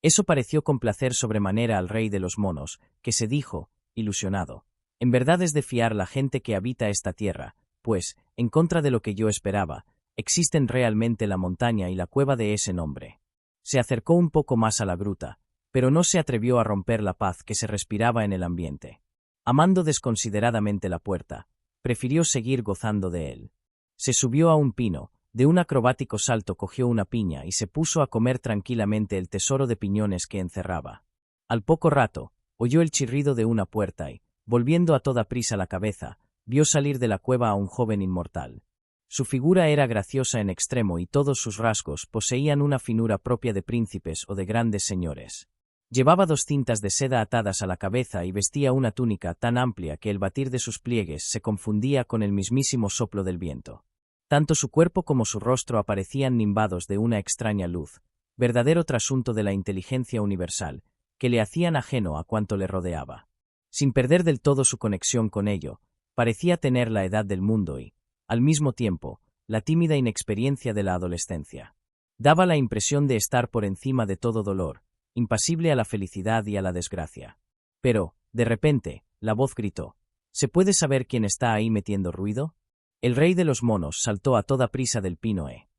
Eso pareció complacer sobremanera al rey de los monos, que se dijo, ilusionado: en verdad es de fiar la gente que habita esta tierra, pues, en contra de lo que yo esperaba, existen realmente la montaña y la cueva de ese nombre. Se acercó un poco más a la gruta, pero no se atrevió a romper la paz que se respiraba en el ambiente. Amando desconsideradamente la puerta, prefirió seguir gozando de él. Se subió a un pino, de un acrobático salto cogió una piña y se puso a comer tranquilamente el tesoro de piñones que encerraba. Al poco rato, oyó el chirrido de una puerta y, volviendo a toda prisa la cabeza, vio salir de la cueva a un joven inmortal. Su figura era graciosa en extremo y todos sus rasgos poseían una finura propia de príncipes o de grandes señores. Llevaba 2 cintas de seda atadas a la cabeza y vestía una túnica tan amplia que el batir de sus pliegues se confundía con el mismísimo soplo del viento. Tanto su cuerpo como su rostro aparecían nimbados de una extraña luz, verdadero trasunto de la inteligencia universal, que le hacían ajeno a cuanto le rodeaba. Sin perder del todo su conexión con ello, parecía tener la edad del mundo y, al mismo tiempo, la tímida inexperiencia de la adolescencia. Daba la impresión de estar por encima de todo dolor, impasible a la felicidad y a la desgracia. Pero, de repente, la voz gritó: ¿se puede saber quién está ahí metiendo ruido? El rey de los monos saltó a toda prisa del pino e,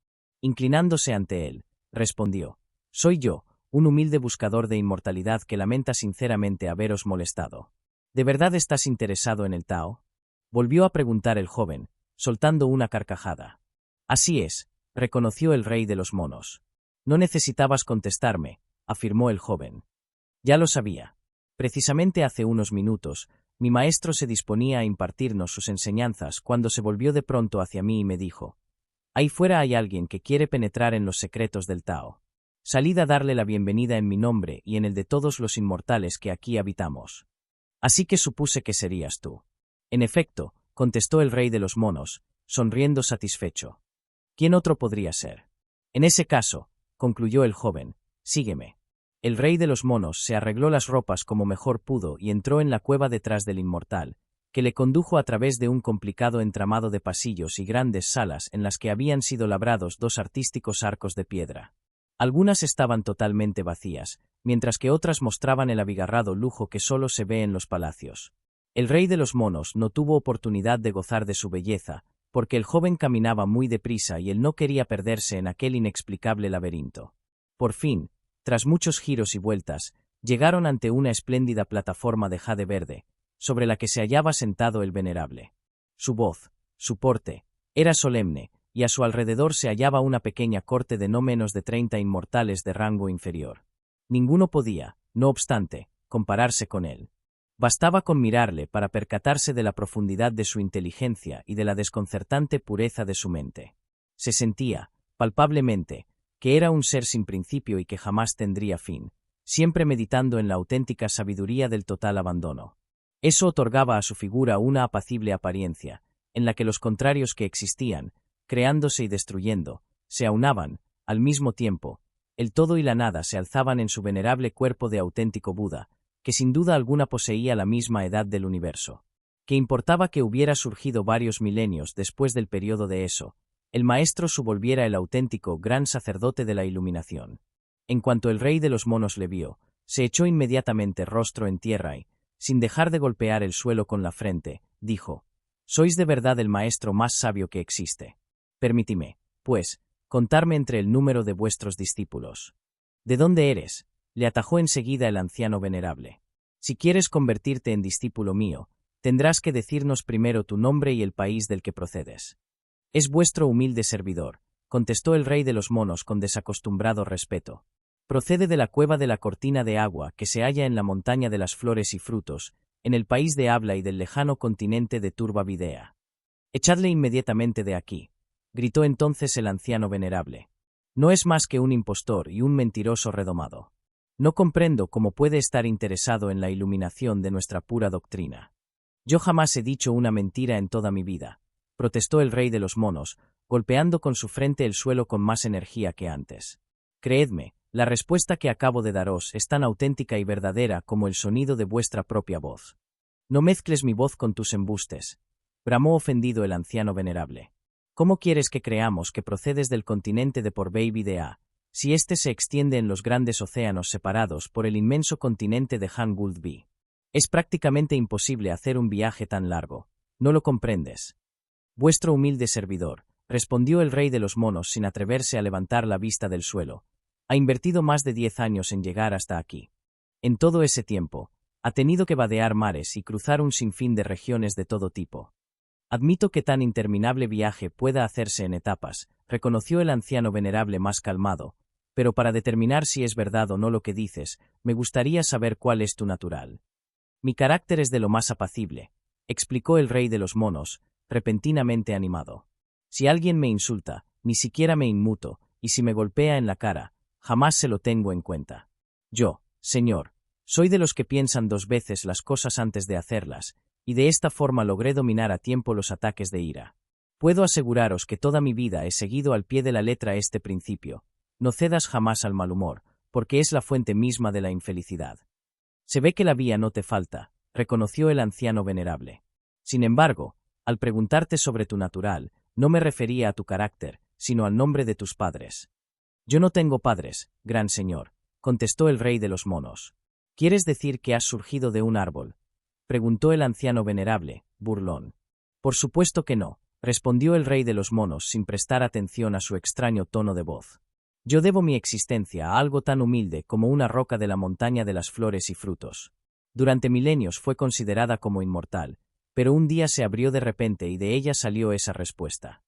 inclinándose ante él, respondió: soy yo, un humilde buscador de inmortalidad que lamenta sinceramente haberos molestado. ¿De verdad estás interesado en el Tao?, volvió a preguntar el joven, soltando una carcajada. Así es, reconoció el rey de los monos. No necesitabas contestarme, afirmó el joven. Ya lo sabía. Precisamente hace unos minutos, mi maestro se disponía a impartirnos sus enseñanzas cuando se volvió de pronto hacia mí y me dijo: ahí fuera hay alguien que quiere penetrar en los secretos del Tao. Salid a darle la bienvenida en mi nombre y en el de todos los inmortales que aquí habitamos. Así que supuse que serías tú. En efecto, contestó el rey de los monos, sonriendo satisfecho. ¿Quién otro podría ser? En ese caso, concluyó el joven, sígueme. El rey de los monos se arregló las ropas como mejor pudo y entró en la cueva detrás del inmortal, que le condujo a través de un complicado entramado de pasillos y grandes salas en las que habían sido labrados 2 artísticos arcos de piedra. Algunas estaban totalmente vacías, mientras que otras mostraban el abigarrado lujo que solo se ve en los palacios. El rey de los monos no tuvo oportunidad de gozar de su belleza, porque el joven caminaba muy deprisa y él no quería perderse en aquel inexplicable laberinto. Por fin, tras muchos giros y vueltas, llegaron ante una espléndida plataforma de jade verde, sobre la que se hallaba sentado el venerable. Su voz, su porte, era solemne, y a su alrededor se hallaba una pequeña corte de no menos de 30 inmortales de rango inferior. Ninguno podía, no obstante, compararse con él. Bastaba con mirarle para percatarse de la profundidad de su inteligencia y de la desconcertante pureza de su mente. Se sentía, palpablemente, que era un ser sin principio y que jamás tendría fin, siempre meditando en la auténtica sabiduría del total abandono. Eso otorgaba a su figura una apacible apariencia, en la que los contrarios que existían, creándose y destruyendo, se aunaban, al mismo tiempo, el todo y la nada se alzaban en su venerable cuerpo de auténtico Buda, que sin duda alguna poseía la misma edad del universo. Que importaba que hubiera surgido varios milenios después del periodo de eso, el maestro se volviera el auténtico gran sacerdote de la iluminación. En cuanto el rey de los monos le vio, se echó inmediatamente rostro en tierra y, sin dejar de golpear el suelo con la frente, dijo: «Sois de verdad el maestro más sabio que existe. Permítime, pues, contarme entre el número de vuestros discípulos». «¿De dónde eres?», le atajó enseguida el anciano venerable. «Si quieres convertirte en discípulo mío, tendrás que decirnos primero tu nombre y el país del que procedes». «Es vuestro humilde servidor», contestó el rey de los monos con desacostumbrado respeto. «Procede de la cueva de la cortina de agua que se halla en la montaña de las flores y frutos, en el país de habla y del lejano continente de Turba Videa». «Echadle inmediatamente de aquí», gritó entonces el anciano venerable. «No es más que un impostor y un mentiroso redomado. No comprendo cómo puede estar interesado en la iluminación de nuestra pura doctrina». «Yo jamás he dicho una mentira en toda mi vida», protestó el rey de los monos, golpeando con su frente el suelo con más energía que antes. «Creedme, la respuesta que acabo de daros es tan auténtica y verdadera como el sonido de vuestra propia voz». «No mezcles mi voz con tus embustes», bramó ofendido el anciano venerable. «¿Cómo quieres que creamos que procedes del continente de Porbei Videa, si éste se extiende en los grandes océanos separados por el inmenso continente de Han Gulbi? Es prácticamente imposible hacer un viaje tan largo. ¿No lo comprendes?». «Vuestro humilde servidor», respondió el rey de los monos sin atreverse a levantar la vista del suelo, «ha invertido más de 10 años en llegar hasta aquí. En todo ese tiempo, ha tenido que vadear mares y cruzar un sinfín de regiones de todo tipo. Admito que tan interminable viaje pueda hacerse en etapas», reconoció el anciano venerable más calmado, «pero para determinar si es verdad o no lo que dices, me gustaría saber cuál es tu natural». «Mi carácter es de lo más apacible», explicó el rey de los monos, repentinamente animado. «Si alguien me insulta, ni siquiera me inmuto, y si me golpea en la cara, jamás se lo tengo en cuenta. Yo, señor, soy de los que piensan 2 veces las cosas antes de hacerlas, y de esta forma logré dominar a tiempo los ataques de ira. Puedo aseguraros que toda mi vida he seguido al pie de la letra este principio: no cedas jamás al mal humor, porque es la fuente misma de la infelicidad». «Se ve que la vía no te falta», reconoció el anciano venerable. «Sin embargo, al preguntarte sobre tu natural, no me refería a tu carácter, sino al nombre de tus padres». «Yo no tengo padres, gran señor», contestó el rey de los monos. «¿Quieres decir que has surgido de un árbol?», preguntó el anciano venerable, burlón. «Por supuesto que no», respondió el rey de los monos sin prestar atención a su extraño tono de voz. «Yo debo mi existencia a algo tan humilde como una roca de la montaña de las flores y frutos. Durante milenios fue considerada como inmortal, pero un día se abrió de repente y de ella salió esa respuesta».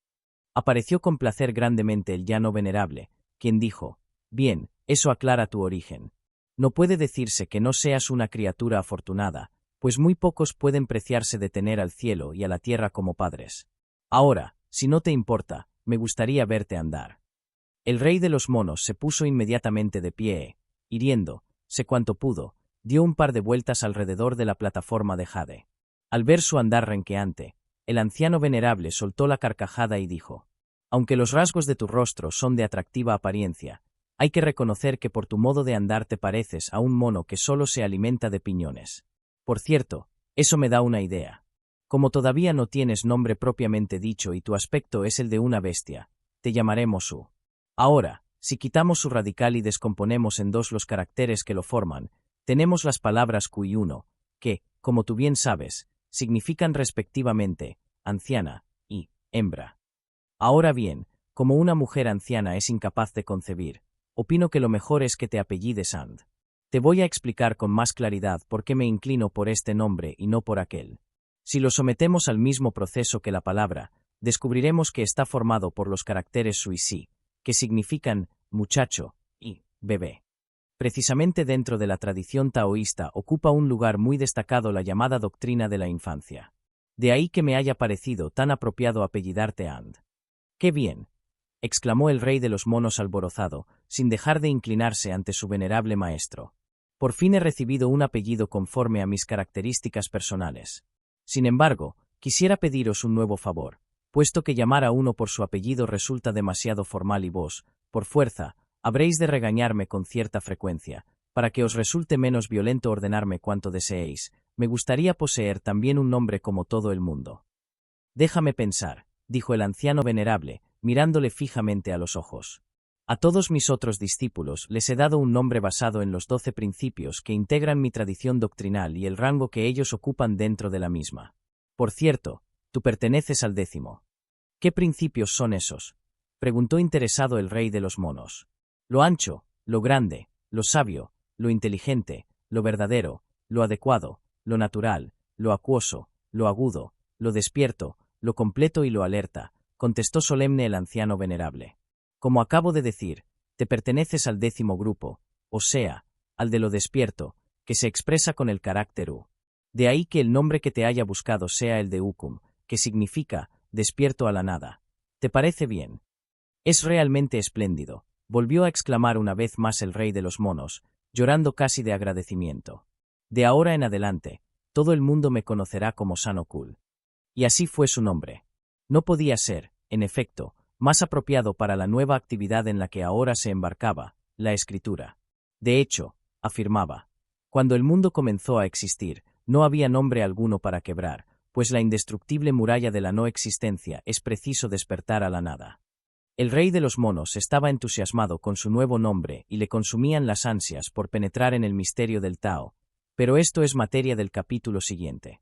Apareció con placer grandemente el llano venerable, quien dijo: «Bien, eso aclara tu origen. No puede decirse que no seas una criatura afortunada, pues muy pocos pueden preciarse de tener al cielo y a la tierra como padres. Ahora, si no te importa, me gustaría verte andar». El rey de los monos se puso inmediatamente de pie, hiriendo, sé cuanto pudo, dio un par de vueltas alrededor de la plataforma de jade. Al ver su andar renqueante, el anciano venerable soltó la carcajada y dijo: «Aunque los rasgos de tu rostro son de atractiva apariencia, hay que reconocer que por tu modo de andar te pareces a un mono que solo se alimenta de piñones. Por cierto, eso me da una idea. Como todavía no tienes nombre propiamente dicho y tu aspecto es el de una bestia, te llamaremos Su. Ahora, si quitamos su radical y descomponemos en 2 los caracteres que lo forman, tenemos las palabras Ku y Uno, que, como tú bien sabes, significan respectivamente anciana y hembra. Ahora bien, como una mujer anciana es incapaz de concebir, opino que lo mejor es que te apellides And. Te voy a explicar con más claridad por qué me inclino por este nombre y no por aquel. Si lo sometemos al mismo proceso que la palabra, descubriremos que está formado por los caracteres Su y Si, que significan muchacho y bebé. Precisamente dentro de la tradición taoísta ocupa un lugar muy destacado la llamada doctrina de la infancia. De ahí que me haya parecido tan apropiado apellidarte And. «¡Qué bien!», exclamó el rey de los monos alborozado, sin dejar de inclinarse ante su venerable maestro. Por fin he recibido un apellido conforme a mis características personales. Sin embargo, quisiera pediros un nuevo favor, puesto que llamar a uno por su apellido resulta demasiado formal y vos, por fuerza, habréis de regañarme con cierta frecuencia. Para que os resulte menos violento ordenarme cuanto deseéis, me gustaría poseer también un nombre como todo el mundo. Déjame pensar, dijo el anciano venerable, mirándole fijamente a los ojos. A todos mis otros discípulos les he dado un nombre basado en los 12 principios que integran mi tradición doctrinal y el rango que ellos ocupan dentro de la misma. Por cierto, tú perteneces al 10º. ¿Qué principios son esos?, preguntó interesado el rey de los monos. Lo ancho, lo grande, lo sabio, lo inteligente, lo verdadero, lo adecuado, lo natural, lo acuoso, lo agudo, lo despierto, lo completo y lo alerta, contestó solemne el anciano venerable. Como acabo de decir, te perteneces al 10º grupo, o sea, al de lo despierto, que se expresa con el carácter U. De ahí que el nombre que te haya buscado sea el de Ukum, que significa despierto a la nada. ¿Te parece bien? Es realmente espléndido, volvió a exclamar una vez más el rey de los monos, llorando casi de agradecimiento. De ahora en adelante, todo el mundo me conocerá como Sanokul. Y así fue su nombre. No podía ser, en efecto, más apropiado para la nueva actividad en la que ahora se embarcaba, la escritura. De hecho, afirmaba, cuando el mundo comenzó a existir, no había nombre alguno para quebrar, pues la indestructible muralla de la no existencia es preciso despertar a la nada. El rey de los monos estaba entusiasmado con su nuevo nombre y le consumían las ansias por penetrar en el misterio del Tao, pero esto es materia del capítulo siguiente.